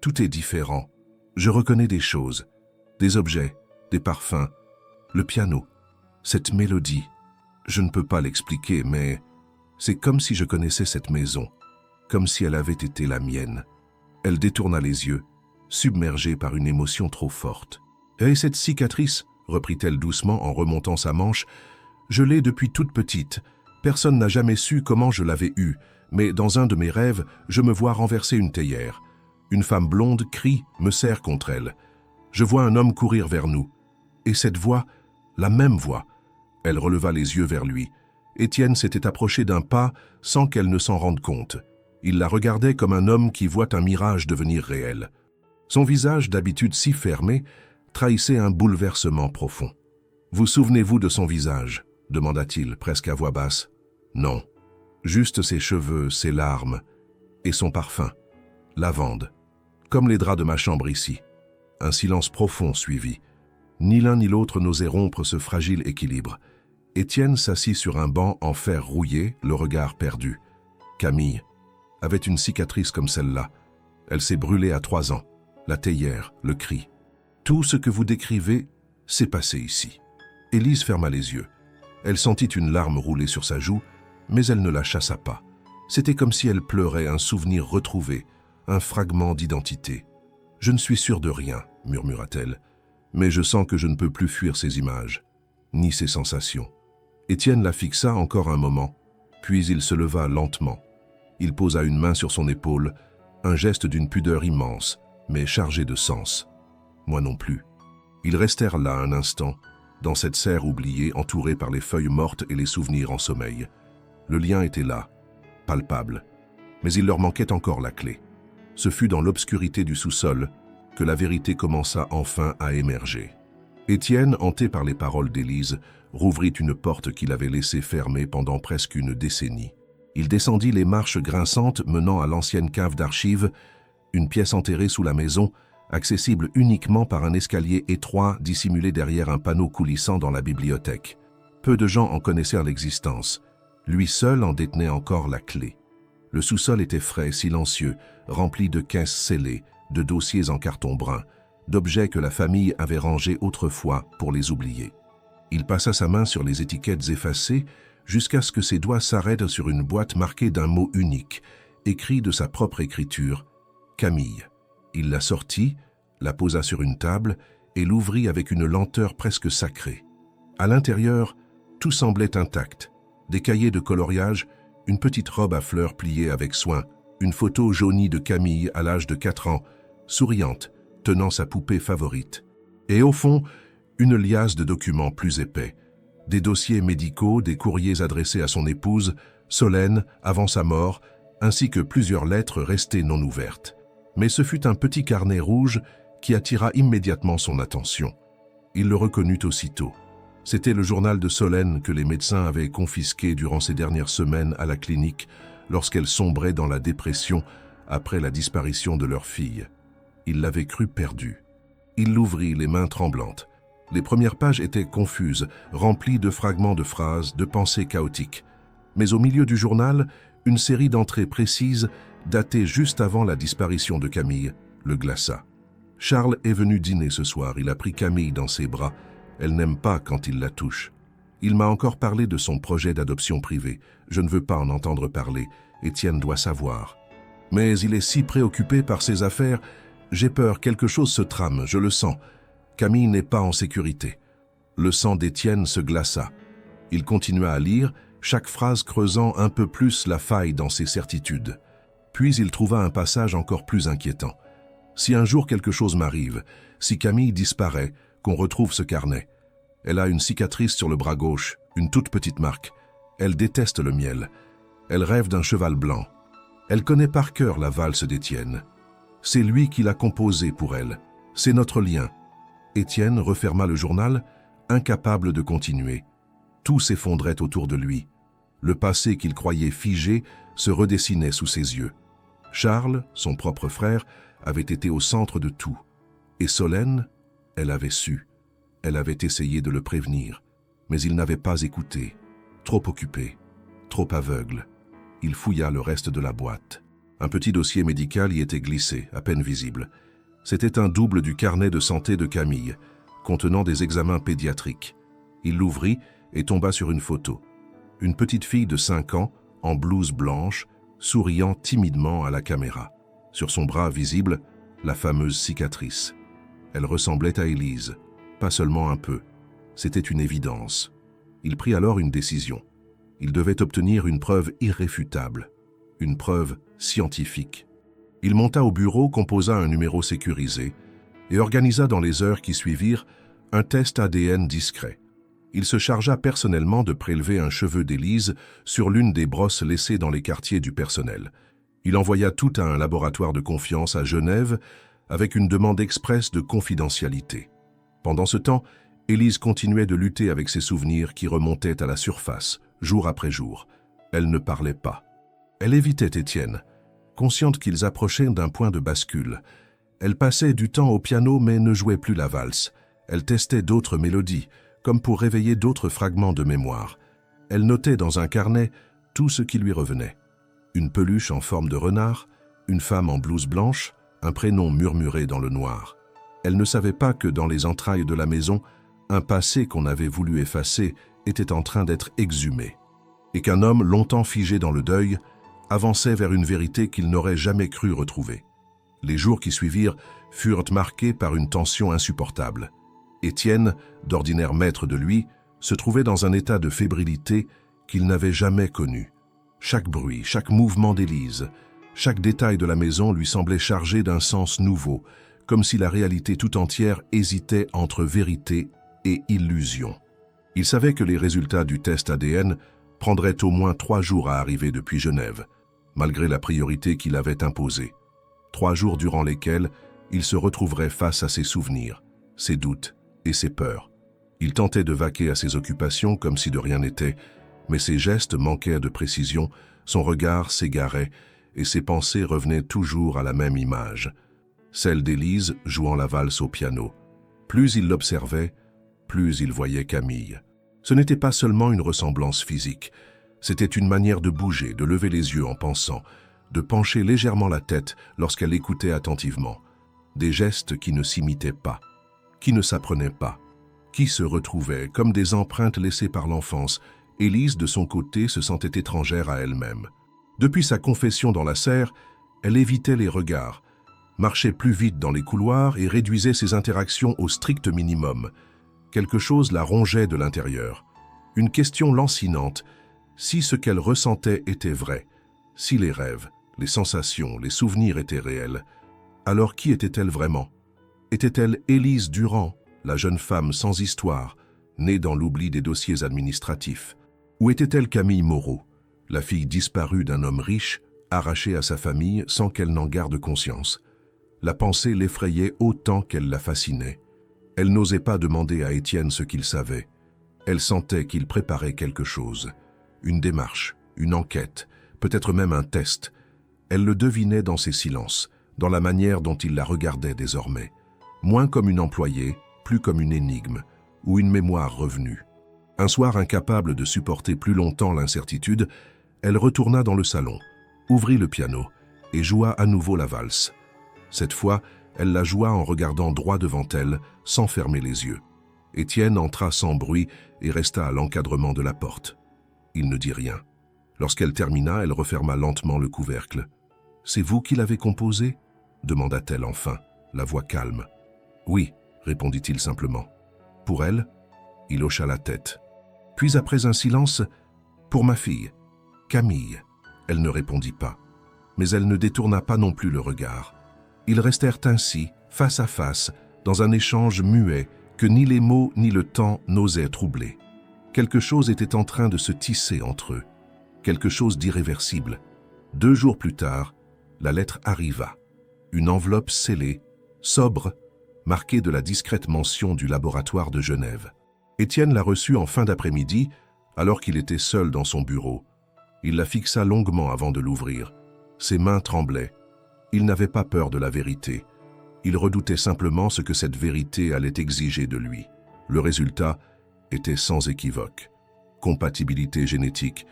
tout est différent. Je reconnais des choses, des objets, des parfums, le piano, cette mélodie. Je ne peux pas l'expliquer, mais c'est comme si je connaissais cette maison, comme si elle avait été la mienne. Elle détourna les yeux, submergée par une émotion trop forte. « Et cette cicatrice ?» reprit-elle doucement en remontant sa manche. « Je l'ai depuis toute petite. Personne n'a jamais su comment je l'avais eue, mais dans un de mes rêves, je me vois renverser une théière. Une femme blonde crie, me serre contre elle. Je vois un homme courir vers nous. Et cette voix, la même voix. » Elle releva les yeux vers lui. Étienne s'était approché d'un pas sans qu'elle ne s'en rende compte. Il la regardait comme un homme qui voit un mirage devenir réel. Son visage, d'habitude si fermé, trahissait un bouleversement profond. « Vous souvenez-vous de son visage ?» demanda-t-il, presque à voix basse. « Non. Juste ses cheveux, ses larmes et son parfum. Lavande. Comme les draps de ma chambre ici. » Un silence profond suivit. Ni l'un ni l'autre n'osait rompre ce fragile équilibre. Étienne s'assit sur un banc en fer rouillé, le regard perdu. Camille avait une cicatrice comme celle-là. Elle s'est brûlée à 3 ans. La théière, le cri. Tout ce que vous décrivez s'est passé ici. Élise ferma les yeux. Elle sentit une larme rouler sur sa joue, mais elle ne la chassa pas. C'était comme si elle pleurait un souvenir retrouvé, un fragment d'identité. « Je ne suis sûre de rien », murmura-t-elle, « mais je sens que je ne peux plus fuir ces images, ni ces sensations. » Étienne la fixa encore un moment, puis il se leva lentement. Il posa une main sur son épaule, un geste d'une pudeur immense, mais chargé de sens. Moi non plus. Ils restèrent là un instant, dans cette serre oubliée, entourée par les feuilles mortes et les souvenirs en sommeil. Le lien était là, palpable, mais il leur manquait encore la clé. Ce fut dans l'obscurité du sous-sol que la vérité commença enfin à émerger. Étienne, hanté par les paroles d'Élise, rouvrit une porte qu'il avait laissée fermée pendant presque une décennie. Il descendit les marches grinçantes menant à l'ancienne cave d'archives, une pièce enterrée sous la maison, accessible uniquement par un escalier étroit dissimulé derrière un panneau coulissant dans la bibliothèque. Peu de gens en connaissèrent l'existence. Lui seul en détenait encore la clé. Le sous-sol était frais, silencieux, rempli de caisses scellées, de dossiers en carton brun, d'objets que la famille avait rangés autrefois pour les oublier. Il passa sa main sur les étiquettes effacées jusqu'à ce que ses doigts s'arrêtent sur une boîte marquée d'un mot unique, écrit de sa propre écriture, « Camille ». Il la sortit, la posa sur une table et l'ouvrit avec une lenteur presque sacrée. À l'intérieur, tout semblait intact. Des cahiers de coloriage, une petite robe à fleurs pliée avec soin, une photo jaunie de Camille à l'âge de 4 ans, souriante, tenant sa poupée favorite. Et au fond, une liasse de documents plus épais. Des dossiers médicaux, des courriers adressés à son épouse, Solène, avant sa mort, ainsi que plusieurs lettres restées non ouvertes. Mais ce fut un petit carnet rouge qui attira immédiatement son attention. Il le reconnut aussitôt. C'était le journal de Solène que les médecins avaient confisqué durant ces dernières semaines à la clinique lorsqu'elle sombrait dans la dépression après la disparition de leur fille. Il l'avait cru perdue. Il l'ouvrit les mains tremblantes. Les premières pages étaient confuses, remplies de fragments de phrases, de pensées chaotiques. Mais au milieu du journal, une série d'entrées précises, datées juste avant la disparition de Camille, le glaça. Charles est venu dîner ce soir, il a pris Camille dans ses bras. Elle n'aime pas quand il la touche. Il m'a encore parlé de son projet d'adoption privée. Je ne veux pas en entendre parler. Étienne doit savoir. Mais il est si préoccupé par ses affaires. J'ai peur, quelque chose se trame, je le sens. Camille n'est pas en sécurité. Le sang d'Étienne se glaça. Il continua à lire, chaque phrase creusant un peu plus la faille dans ses certitudes. Puis il trouva un passage encore plus inquiétant. Si un jour quelque chose m'arrive, si Camille disparaît, qu'on retrouve ce carnet. Elle a une cicatrice sur le bras gauche, une toute petite marque. Elle déteste le miel. Elle rêve d'un cheval blanc. Elle connaît par cœur la valse d'Étienne. C'est lui qui l'a composée pour elle. C'est notre lien. Étienne referma le journal, incapable de continuer. Tout s'effondrait autour de lui. Le passé qu'il croyait figé se redessinait sous ses yeux. Charles, son propre frère, avait été au centre de tout. Et Solène, elle avait su. Elle avait essayé de le prévenir, mais il n'avait pas écouté. Trop occupé, trop aveugle. Il fouilla le reste de la boîte. Un petit dossier médical y était glissé, à peine visible. C'était un double du carnet de santé de Camille, contenant des examens pédiatriques. Il l'ouvrit et tomba sur une photo. Une petite fille de 5 ans, en blouse blanche, souriant timidement à la caméra. Sur son bras visible, la fameuse cicatrice. Elle ressemblait à Élise, pas seulement un peu. C'était une évidence. Il prit alors une décision. Il devait obtenir une preuve irréfutable, une preuve scientifique. Il monta au bureau, composa un numéro sécurisé et organisa dans les heures qui suivirent un test ADN discret. Il se chargea personnellement de prélever un cheveu d'Élise sur l'une des brosses laissées dans les quartiers du personnel. Il envoya tout à un laboratoire de confiance à Genève avec une demande expresse de confidentialité. Pendant ce temps, Élise continuait de lutter avec ses souvenirs qui remontaient à la surface, jour après jour. Elle ne parlait pas. Elle évitait Étienne, consciente qu'ils approchaient d'un point de bascule. Elle passait du temps au piano mais ne jouait plus la valse. Elle testait d'autres mélodies, comme pour réveiller d'autres fragments de mémoire. Elle notait dans un carnet tout ce qui lui revenait. Une peluche en forme de renard, une femme en blouse blanche, un prénom murmuré dans le noir. Elle ne savait pas que dans les entrailles de la maison, un passé qu'on avait voulu effacer était en train d'être exhumé, et qu'un homme longtemps figé dans le deuil avançait vers une vérité qu'il n'aurait jamais cru retrouver. Les jours qui suivirent furent marqués par une tension insupportable. Étienne, d'ordinaire maître de lui, se trouvait dans un état de fébrilité qu'il n'avait jamais connu. Chaque bruit, chaque mouvement d'Élise, chaque détail de la maison lui semblait chargé d'un sens nouveau, comme si la réalité tout entière hésitait entre vérité et illusion. Il savait que les résultats du test ADN prendraient au moins 3 jours à arriver depuis Genève, malgré la priorité qu'il avait imposée. 3 jours durant lesquels il se retrouverait face à ses souvenirs, ses doutes et ses peurs. Il tentait de vaquer à ses occupations comme si de rien n'était, mais ses gestes manquaient de précision, son regard s'égarait et ses pensées revenaient toujours à la même image, celle d'Élise jouant la valse au piano. Plus il l'observait, plus il voyait Camille. Ce n'était pas seulement une ressemblance physique, c'était une manière de bouger, de lever les yeux en pensant, de pencher légèrement la tête lorsqu'elle écoutait attentivement. Des gestes qui ne s'imitaient pas, qui ne s'apprenaient pas, qui se retrouvaient comme des empreintes laissées par l'enfance. Élise, de son côté, se sentait étrangère à elle-même. Depuis sa confession dans la serre, elle évitait les regards, marchait plus vite dans les couloirs et réduisait ses interactions au strict minimum. Quelque chose la rongeait de l'intérieur. Une question lancinante, si ce qu'elle ressentait était vrai, si les rêves, les sensations, les souvenirs étaient réels. Alors qui était-elle vraiment? Était-elle Élise Durand, la jeune femme sans histoire, née dans l'oubli des dossiers administratifs? Ou était-elle Camille Moreau, la fille disparue d'un homme riche, arrachée à sa famille sans qu'elle n'en garde conscience? La pensée l'effrayait autant qu'elle la fascinait. Elle n'osait pas demander à Étienne ce qu'il savait. Elle sentait qu'il préparait quelque chose. Une démarche, une enquête, peut-être même un test. Elle le devinait dans ses silences, dans la manière dont il la regardait désormais. Moins comme une employée, plus comme une énigme, ou une mémoire revenue. Un soir, incapable de supporter plus longtemps l'incertitude, elle retourna dans le salon, ouvrit le piano et joua à nouveau la valse. Cette fois, elle la joua en regardant droit devant elle, sans fermer les yeux. Étienne entra sans bruit et resta à l'encadrement de la porte. Il ne dit rien. Lorsqu'elle termina, elle referma lentement le couvercle. « C'est vous qui l'avez composé » demanda-t-elle enfin, la voix calme. « Oui » répondit-il simplement. « Pour elle » Il hocha la tête. Puis après un silence, « Pour ma fille, Camille » Elle ne répondit pas. Mais elle ne détourna pas non plus le regard. Ils restèrent ainsi, face à face, dans un échange muet que ni les mots ni le temps n'osaient troubler. Quelque chose était en train de se tisser entre eux, quelque chose d'irréversible. 2 jours plus tard, la lettre arriva. Une enveloppe scellée, sobre, marquée de la discrète mention du laboratoire de Genève. Étienne la reçut en fin d'après-midi, alors qu'il était seul dans son bureau. Il la fixa longuement avant de l'ouvrir. Ses mains tremblaient. Il n'avait pas peur de la vérité. Il redoutait simplement ce que cette vérité allait exiger de lui. Le résultat était sans équivoque. Compatibilité génétique,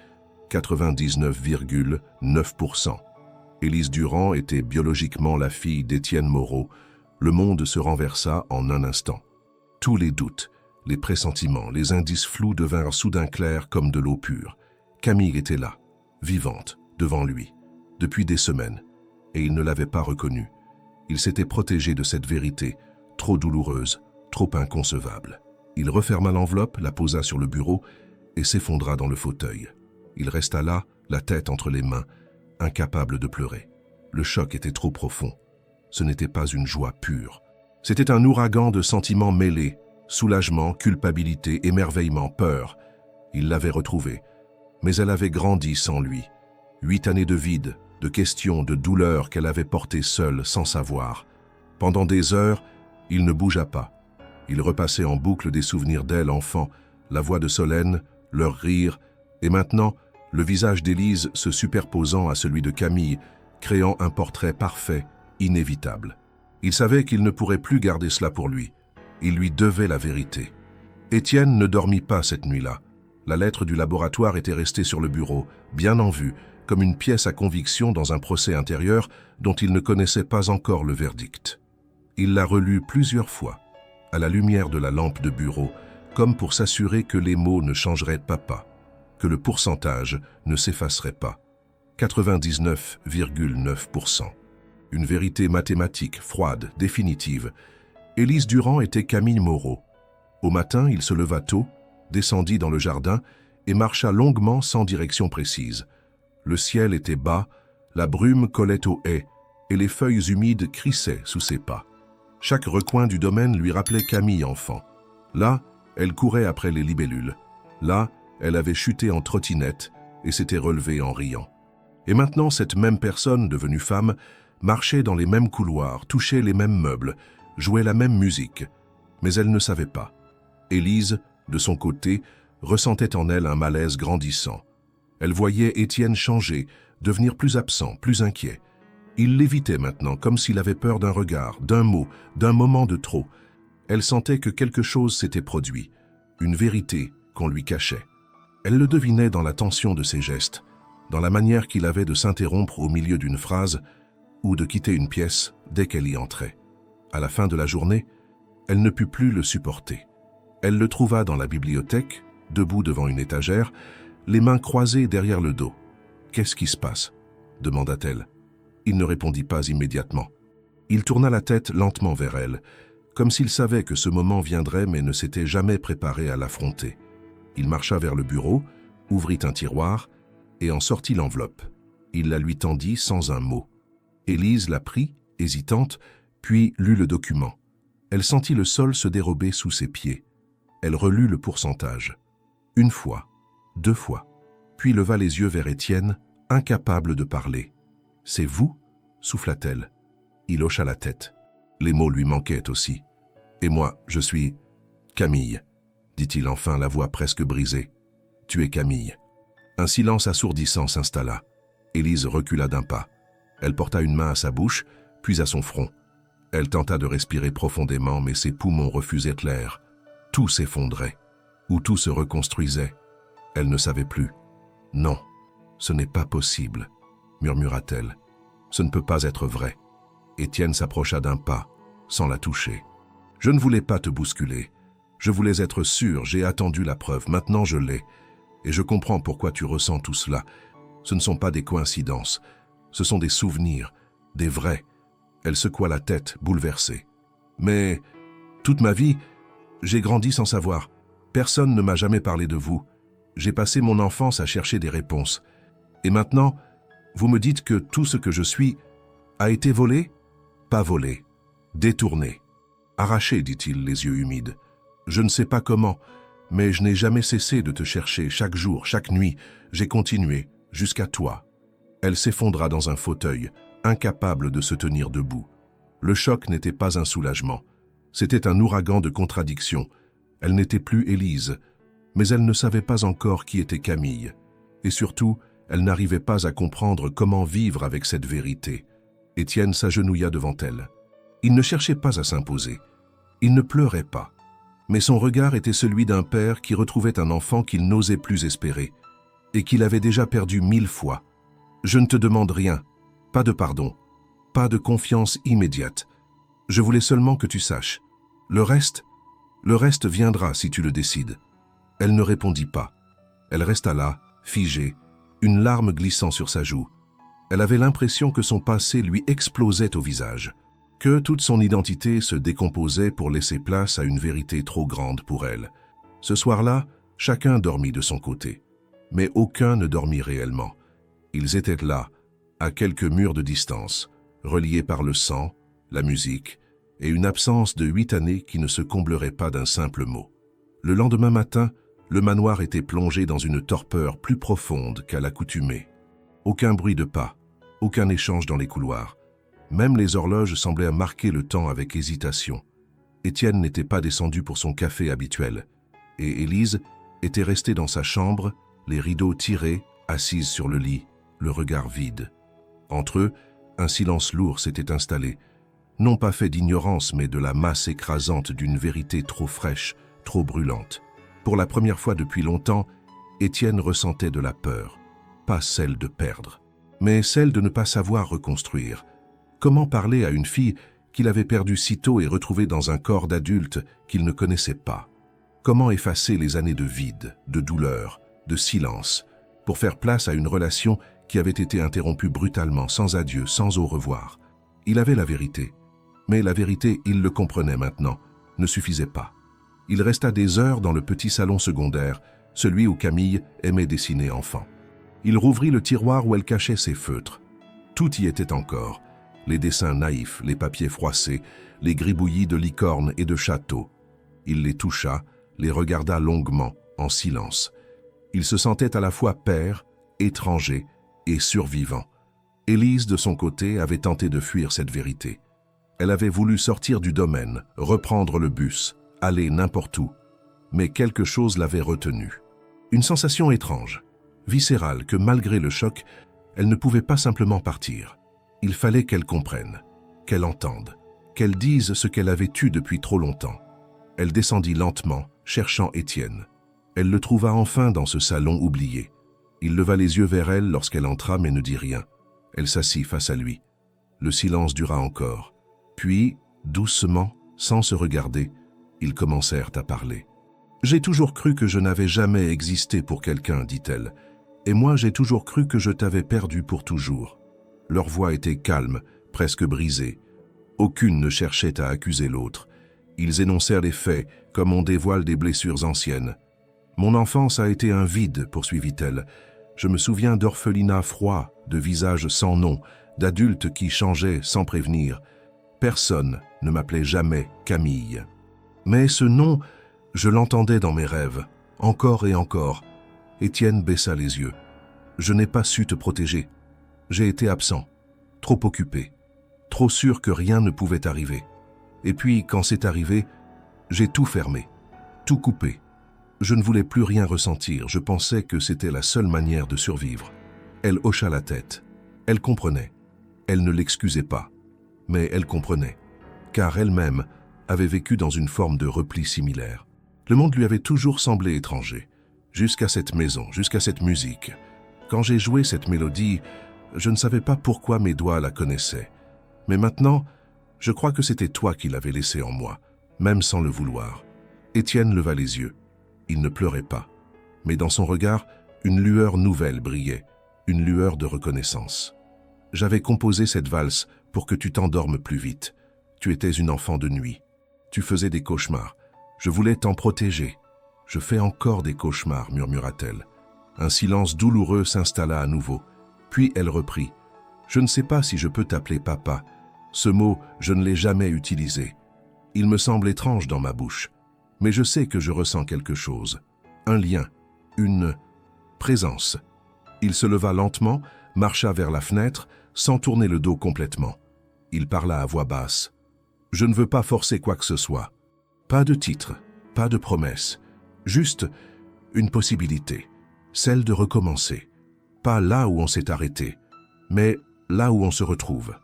99,9%. Élise Durand était biologiquement la fille d'Étienne Moreau. Le monde se renversa en un instant. Tous les doutes, les pressentiments, les indices flous devinrent soudain clairs comme de l'eau pure. Camille était là, vivante, devant lui, depuis des semaines, et il ne l'avait pas reconnue. Il s'était protégé de cette vérité, trop douloureuse, trop inconcevable. Il referma l'enveloppe, la posa sur le bureau et s'effondra dans le fauteuil. Il resta là, la tête entre les mains, incapable de pleurer. Le choc était trop profond. Ce n'était pas une joie pure. C'était un ouragan de sentiments mêlés, soulagement, culpabilité, émerveillement, peur. Il l'avait retrouvée, mais elle avait grandi sans lui. 8 années de vide, de questions, de douleurs qu'elle avait portées seule, sans savoir. Pendant des heures, il ne bougea pas. Il repassait en boucle des souvenirs d'elle, enfant, la voix de Solène, leur rire, et maintenant, le visage d'Élise se superposant à celui de Camille, créant un portrait parfait, inévitable. Il savait qu'il ne pourrait plus garder cela pour lui. Il lui devait la vérité. Étienne ne dormit pas cette nuit-là. La lettre du laboratoire était restée sur le bureau, bien en vue, comme une pièce à conviction dans un procès intérieur dont il ne connaissait pas encore le verdict. Il la relut plusieurs fois, à la lumière de la lampe de bureau, comme pour s'assurer que les mots ne changeraient pas, que le pourcentage ne s'effacerait pas. 99,9%. Une vérité mathématique, froide, définitive. Élise Durand était Camille Moreau. Au matin, il se leva tôt, descendit dans le jardin et marcha longuement sans direction précise. Le ciel était bas, la brume collait aux haies et les feuilles humides crissaient sous ses pas. Chaque recoin du domaine lui rappelait Camille enfant. Là, elle courait après les libellules. Là, elle avait chuté en trottinette et s'était relevée en riant. Et maintenant, cette même personne, devenue femme, marchait dans les mêmes couloirs, touchait les mêmes meubles, jouait la même musique. Mais elle ne savait pas. Élise, de son côté, ressentait en elle un malaise grandissant. Elle voyait Étienne changer, devenir plus absent, plus inquiet. Il l'évitait maintenant, comme s'il avait peur d'un regard, d'un mot, d'un moment de trop. Elle sentait que quelque chose s'était produit, une vérité qu'on lui cachait. Elle le devinait dans la tension de ses gestes, dans la manière qu'il avait de s'interrompre au milieu d'une phrase ou de quitter une pièce dès qu'elle y entrait. À la fin de la journée, elle ne put plus le supporter. Elle le trouva dans la bibliothèque, debout devant une étagère, les mains croisées derrière le dos. « Qu'est-ce qui se passe » demanda-t-elle. Il ne répondit pas immédiatement. Il tourna la tête lentement vers elle, comme s'il savait que ce moment viendrait mais ne s'était jamais préparé à l'affronter. Il marcha vers le bureau, ouvrit un tiroir et en sortit l'enveloppe. Il la lui tendit sans un mot. Élise la prit, hésitante, puis lut le document. Elle sentit le sol se dérober sous ses pieds. Elle relut le pourcentage. 1 fois, 2 fois, puis leva les yeux vers Étienne, incapable de parler. « C'est vous » souffla-t-elle. Il hocha la tête. Les mots lui manquaient aussi. « Et moi, je suis Camille », dit-il enfin, la voix presque brisée. « Tu es Camille. » Un silence assourdissant s'installa. Élise recula d'un pas. Elle porta une main à sa bouche, puis à son front. Elle tenta de respirer profondément, mais ses poumons refusaient l'air. Tout s'effondrait, ou tout se reconstruisait. Elle ne savait plus. « Non, ce n'est pas possible », murmura-t-elle. « Ce ne peut pas être vrai. » Étienne s'approcha d'un pas, sans la toucher. « Je ne voulais pas te bousculer. Je voulais être sûr, j'ai attendu la preuve, maintenant je l'ai. Et je comprends pourquoi tu ressens tout cela. Ce ne sont pas des coïncidences. Ce sont des souvenirs, des vrais. » Elle secoua la tête, bouleversée. « Mais toute ma vie, j'ai grandi sans savoir. Personne ne m'a jamais parlé de vous. J'ai passé mon enfance à chercher des réponses. Et maintenant, vous me dites que tout ce que je suis a été volé? Pas volé, détourné. Arraché, dit-il, les yeux humides. Je ne sais pas comment, mais je n'ai jamais cessé de te chercher chaque jour, chaque nuit. J'ai continué, jusqu'à toi. » Elle s'effondra dans un fauteuil, incapable de se tenir debout. Le choc n'était pas un soulagement. C'était un ouragan de contradictions. Elle n'était plus Élise, mais elle ne savait pas encore qui était Camille. Et surtout, elle n'arrivait pas à comprendre comment vivre avec cette vérité. Étienne s'agenouilla devant elle. Il ne cherchait pas à s'imposer. Il ne pleurait pas. Mais son regard était celui d'un père qui retrouvait un enfant qu'il n'osait plus espérer, et qu'il avait déjà perdu 1000 fois. « Je ne te demande rien, pas de pardon, pas de confiance immédiate. Je voulais seulement que tu saches. Le reste viendra si tu le décides. » Elle ne répondit pas. Elle resta là, figée, une larme glissant sur sa joue. Elle avait l'impression que son passé lui explosait au visage, que toute son identité se décomposait pour laisser place à une vérité trop grande pour elle. Ce soir-là, chacun dormit de son côté, mais aucun ne dormit réellement. Ils étaient là, à quelques murs de distance, reliés par le sang, la musique et une absence de 8 années qui ne se comblerait pas d'un simple mot. Le lendemain matin, le manoir était plongé dans une torpeur plus profonde qu'à l'accoutumée. Aucun bruit de pas, aucun échange dans les couloirs. Même les horloges semblaient marquer le temps avec hésitation. Étienne n'était pas descendu pour son café habituel, et Élise était restée dans sa chambre, les rideaux tirés, assise sur le lit, le regard vide. Entre eux, un silence lourd s'était installé, non pas fait d'ignorance, mais de la masse écrasante d'une vérité trop fraîche, trop brûlante. Pour la première fois depuis longtemps, Étienne ressentait de la peur, pas celle de perdre, mais celle de ne pas savoir reconstruire. Comment parler à une fille qu'il avait perdue si tôt et retrouvée dans un corps d'adulte qu'il ne connaissait pas? Comment effacer les années de vide, de douleur, de silence, pour faire place à une relation qui avait été interrompue brutalement, sans adieu, sans au revoir? Il avait la vérité, mais la vérité, il le comprenait maintenant, ne suffisait pas. Il resta des heures dans le petit salon secondaire, celui où Camille aimait dessiner enfant. Il rouvrit le tiroir où elle cachait ses feutres. Tout y était encore, les dessins naïfs, les papiers froissés, les gribouillis de licornes et de châteaux. Il les toucha, les regarda longuement, en silence. Il se sentait à la fois père, étranger et survivant. Élise, de son côté, avait tenté de fuir cette vérité. Elle avait voulu sortir du domaine, reprendre le bus, aller n'importe où. Mais quelque chose l'avait retenue. Une sensation étrange, viscérale, que malgré le choc, elle ne pouvait pas simplement partir. Il fallait qu'elle comprenne, qu'elle entende, qu'elle dise ce qu'elle avait eu depuis trop longtemps. Elle descendit lentement, cherchant Étienne. Elle le trouva enfin dans ce salon oublié. Il leva les yeux vers elle lorsqu'elle entra mais ne dit rien. Elle s'assit face à lui. Le silence dura encore. Puis, doucement, sans se regarder, ils commencèrent à parler. « J'ai toujours cru que je n'avais jamais existé pour quelqu'un, dit-elle. Et moi, j'ai toujours cru que je t'avais perdu pour toujours. » Leur voix était calme, presque brisée. Aucune ne cherchait à accuser l'autre. Ils énoncèrent les faits, comme on dévoile des blessures anciennes. « Mon enfance a été un vide, poursuivit-elle. Je me souviens d'orphelinats froids, de visages sans nom, d'adultes qui changeaient sans prévenir. Personne ne m'appelait jamais Camille. Mais ce nom, je l'entendais dans mes rêves, encore et encore. Étienne baissa les yeux. Je n'ai pas su te protéger. J'ai été absent, trop occupé, trop sûr que rien ne pouvait arriver. Et puis, quand c'est arrivé, j'ai tout fermé, tout coupé. Je ne voulais plus rien ressentir, je pensais que c'était la seule manière de survivre. Elle hocha la tête. Elle comprenait. Elle ne l'excusait pas. Mais elle comprenait, car elle-même avait vécu dans une forme de repli similaire. Le monde lui avait toujours semblé étranger, jusqu'à cette maison, jusqu'à cette musique. Quand j'ai joué cette mélodie, je ne savais pas pourquoi mes doigts la connaissaient. Mais maintenant, je crois que c'était toi qui l'avais laissée en moi, même sans le vouloir. Étienne leva les yeux. Il ne pleurait pas, mais dans son regard, une lueur nouvelle brillait, une lueur de reconnaissance. J'avais composé cette valse pour que tu t'endormes plus vite. Tu étais une enfant de nuit. Tu faisais des cauchemars. Je voulais t'en protéger. Je fais encore des cauchemars, murmura-t-elle. Un silence douloureux s'installa à nouveau. Puis elle reprit. Je ne sais pas si je peux t'appeler papa. Ce mot, je ne l'ai jamais utilisé. Il me semble étrange dans ma bouche. Mais je sais que je ressens quelque chose. Un lien, une présence. Il se leva lentement, marcha vers la fenêtre, sans tourner le dos complètement. Il parla à voix basse. « Je ne veux pas forcer quoi que ce soit. Pas de titre, pas de promesse. Juste une possibilité, celle de recommencer. Pas là où on s'est arrêté, mais là où on se retrouve. »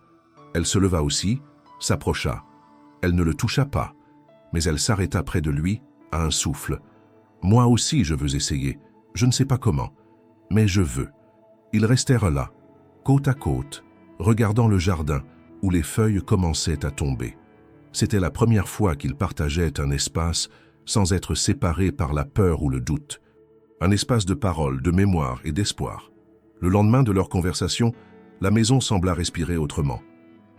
Elle se leva aussi, s'approcha. Elle ne le toucha pas, mais elle s'arrêta près de lui, à un souffle. « Moi aussi je veux essayer, je ne sais pas comment, mais je veux. » Ils restèrent là, côte à côte, regardant le jardin où les feuilles commençaient à tomber. C'était la première fois qu'ils partageaient un espace sans être séparés par la peur ou le doute. Un espace de parole, de mémoire et d'espoir. Le lendemain de leur conversation, la maison sembla respirer autrement.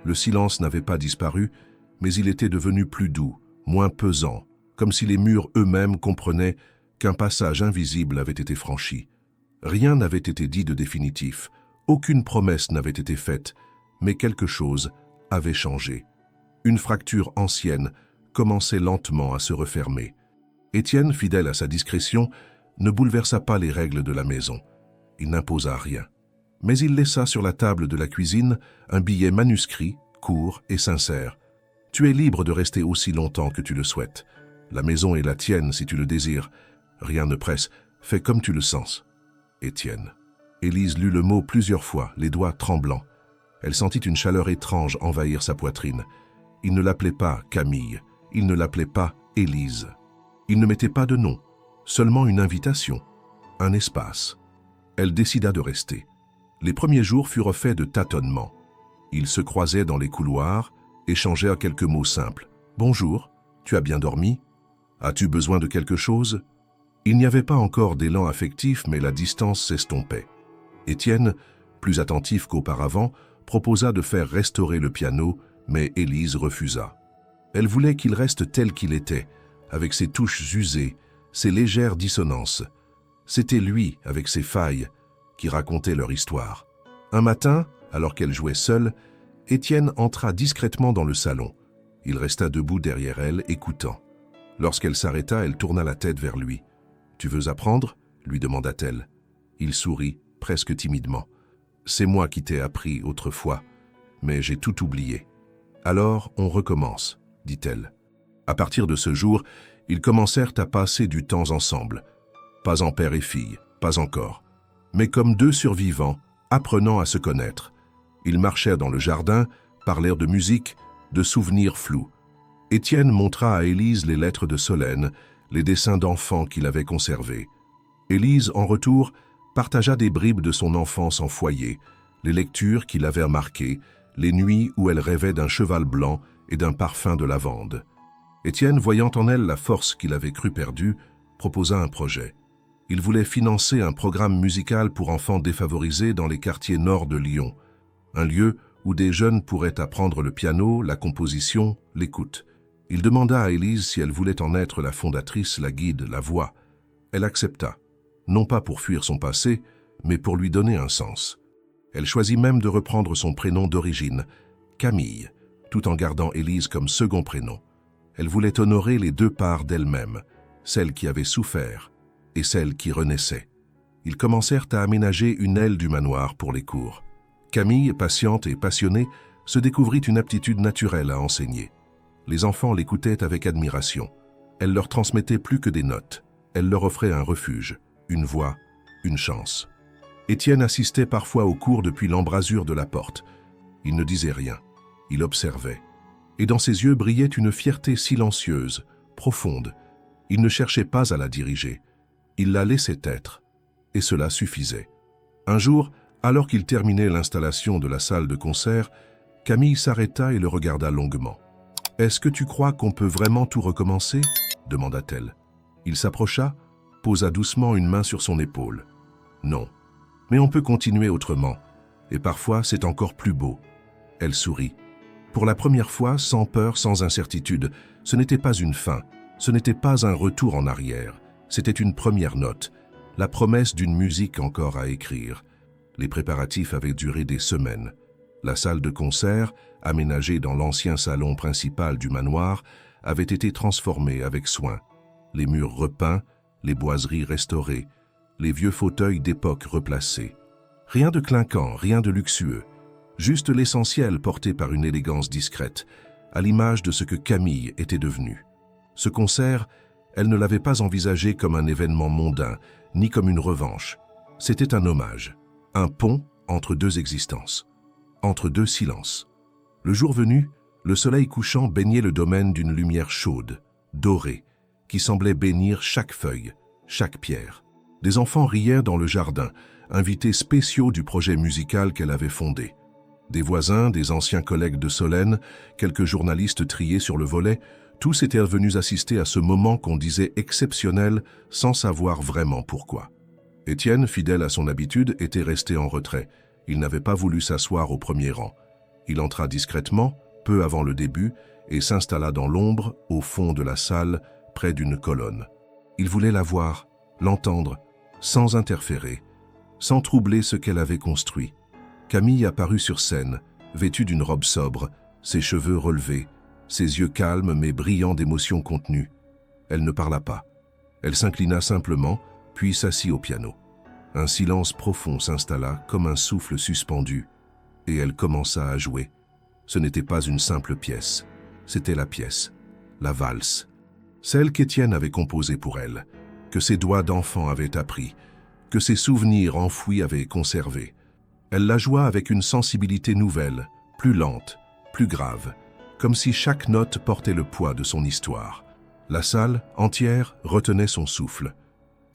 Le silence n'avait pas disparu, mais il était devenu plus doux, moins pesant, comme si les murs eux-mêmes comprenaient qu'un passage invisible avait été franchi. Rien n'avait été dit de définitif, aucune promesse n'avait été faite, mais quelque chose avait changé. Une fracture ancienne commençait lentement à se refermer. Étienne, fidèle à sa discrétion, ne bouleversa pas les règles de la maison. Il n'imposa rien. Mais il laissa sur la table de la cuisine un billet manuscrit, court et sincère. « Tu es libre de rester aussi longtemps que tu le souhaites. La maison est la tienne si tu le désires. Rien ne presse, fais comme tu le sens. » Étienne. Élise lut le mot plusieurs fois, les doigts tremblants. Elle sentit une chaleur étrange envahir sa poitrine. Il ne l'appelait pas Camille, il ne l'appelait pas Élise. Il ne mettait pas de nom, seulement une invitation, un espace. Elle décida de rester. Les premiers jours furent faits de tâtonnements. Ils se croisaient dans les couloirs, échangèrent quelques mots simples. « Bonjour, tu as bien dormi? As-tu besoin de quelque chose ?» Il n'y avait pas encore d'élan affectif, mais la distance s'estompait. Étienne, plus attentif qu'auparavant, proposa de faire restaurer le piano, mais Élise refusa. Elle voulait qu'il reste tel qu'il était, avec ses touches usées, ses légères dissonances. C'était lui, avec ses failles, qui racontait leur histoire. Un matin, alors qu'elle jouait seule, Étienne entra discrètement dans le salon. Il resta debout derrière elle, écoutant. Lorsqu'elle s'arrêta, elle tourna la tête vers lui. « Tu veux apprendre ?» lui demanda-t-elle. Il sourit, presque timidement. « C'est moi qui t'ai appris autrefois, mais j'ai tout oublié. »« Alors, on recommence, » dit-elle. À partir de ce jour, ils commencèrent à passer du temps ensemble. Pas en père et fille, pas encore, mais comme deux survivants, apprenant à se connaître. Ils marchèrent dans le jardin, parlèrent de musique, de souvenirs flous. Étienne montra à Élise les lettres de Solène, les dessins d'enfants qu'il avait conservés. Élise, en retour, partagea des bribes de son enfance en foyer, les lectures qui l'avaient marquée, les nuits où elle rêvait d'un cheval blanc et d'un parfum de lavande. Étienne, voyant en elle la force qu'il avait cru perdue, proposa un projet. Il voulait financer un programme musical pour enfants défavorisés dans les quartiers nord de Lyon, un lieu où des jeunes pourraient apprendre le piano, la composition, l'écoute. Il demanda à Élise si elle voulait en être la fondatrice, la guide, la voix. Elle accepta, non pas pour fuir son passé, mais pour lui donner un sens. Elle choisit même de reprendre son prénom d'origine, Camille, tout en gardant Élise comme second prénom. Elle voulait honorer les deux parts d'elle-même, celle qui avait souffert et celle qui renaissait. Ils commencèrent à aménager une aile du manoir pour les cours. Camille, patiente et passionnée, se découvrit une aptitude naturelle à enseigner. Les enfants l'écoutaient avec admiration. Elle leur transmettait plus que des notes. Elle leur offrait un refuge, une voix, une chance. Étienne assistait parfois aux cours depuis l'embrasure de la porte. Il ne disait rien. Il observait. Et dans ses yeux brillait une fierté silencieuse, profonde. Il ne cherchait pas à la diriger. Il la laissait être. Et cela suffisait. Un jour, alors qu'il terminait l'installation de la salle de concert, Camille s'arrêta et le regarda longuement. « Est-ce que tu crois qu'on peut vraiment tout recommencer ?» demanda-t-elle. Il s'approcha, posa doucement une main sur son épaule. « Non, mais on peut continuer autrement, et parfois c'est encore plus beau. » Elle sourit. Pour la première fois, sans peur, sans incertitude, ce n'était pas une fin, ce n'était pas un retour en arrière, c'était une première note, la promesse d'une musique encore à écrire. Les préparatifs avaient duré des semaines. La salle de concert, aménagée dans l'ancien salon principal du manoir, avait été transformée avec soin. Les murs repeints, les boiseries restaurées, les vieux fauteuils d'époque replacés. Rien de clinquant, rien de luxueux, juste l'essentiel porté par une élégance discrète, à l'image de ce que Camille était devenue. Ce concert, elle ne l'avait pas envisagé comme un événement mondain, ni comme une revanche. C'était un hommage, un pont entre deux existences, entre deux silences. Le jour venu, le soleil couchant baignait le domaine d'une lumière chaude, dorée, qui semblait bénir chaque feuille, chaque pierre. Des enfants riaient dans le jardin, invités spéciaux du projet musical qu'elle avait fondé. Des voisins, des anciens collègues de Solène, quelques journalistes triés sur le volet, tous étaient venus assister à ce moment qu'on disait exceptionnel sans savoir vraiment pourquoi. Étienne, fidèle à son habitude, était resté en retrait. Il n'avait pas voulu s'asseoir au premier rang. Il entra discrètement, peu avant le début, et s'installa dans l'ombre, au fond de la salle, près d'une colonne. Il voulait la voir, l'entendre, sans interférer, sans troubler ce qu'elle avait construit. Camille apparut sur scène, vêtue d'une robe sobre, ses cheveux relevés, ses yeux calmes mais brillants d'émotions contenues. Elle ne parla pas. Elle s'inclina simplement, puis s'assit au piano. Un silence profond s'installa comme un souffle suspendu, et elle commença à jouer. Ce n'était pas une simple pièce, c'était la pièce, la valse, celle qu'Étienne avait composée pour elle, que ses doigts d'enfant avaient appris, que ses souvenirs enfouis avaient conservé. Elle la joua avec une sensibilité nouvelle, plus lente, plus grave, comme si chaque note portait le poids de son histoire. La salle, entière, retenait son souffle.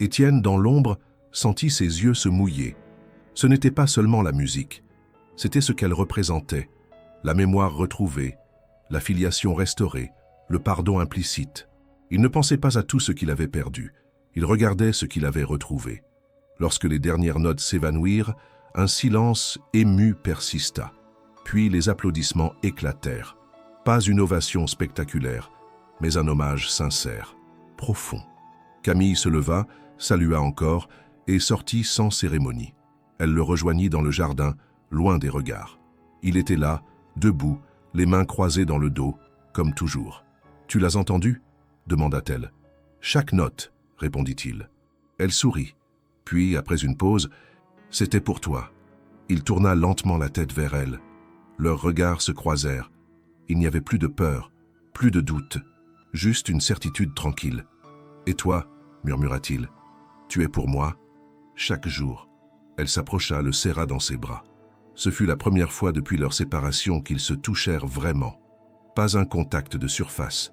Étienne, dans l'ombre, sentit ses yeux se mouiller. Ce n'était pas seulement la musique, c'était ce qu'elle représentait, la mémoire retrouvée, la filiation restaurée, le pardon implicite. Il ne pensait pas à tout ce qu'il avait perdu, il regardait ce qu'il avait retrouvé. Lorsque les dernières notes s'évanouirent, un silence ému persista. Puis les applaudissements éclatèrent. Pas une ovation spectaculaire, mais un hommage sincère, profond. Camille se leva, salua encore et sortit sans cérémonie. Elle le rejoignit dans le jardin, loin des regards. Il était là, debout, les mains croisées dans le dos, comme toujours. « Tu l'as entendu ?» demanda-t-elle. « Chaque note, » répondit-il. Elle sourit. Puis, après une pause, « C'était pour toi. » Il tourna lentement la tête vers elle. Leurs regards se croisèrent. Il n'y avait plus de peur, plus de doute, juste une certitude tranquille. « Et toi ?» murmura-t-il. « Tu es pour moi, chaque jour. » Elle s'approcha, le serra dans ses bras. Ce fut la première fois depuis leur séparation qu'ils se touchèrent vraiment. Pas un contact de surface,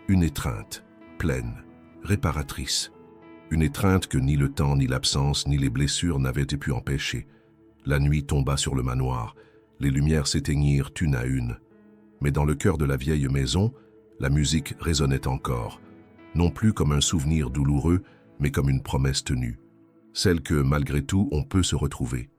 une étreinte, pleine, réparatrice. Une étreinte que ni le temps, ni l'absence, ni les blessures n'avaient pu empêcher. La nuit tomba sur le manoir, les lumières s'éteignirent une à une. Mais dans le cœur de la vieille maison, la musique résonnait encore, non plus comme un souvenir douloureux, mais comme une promesse tenue, celle que, malgré tout, on peut se retrouver.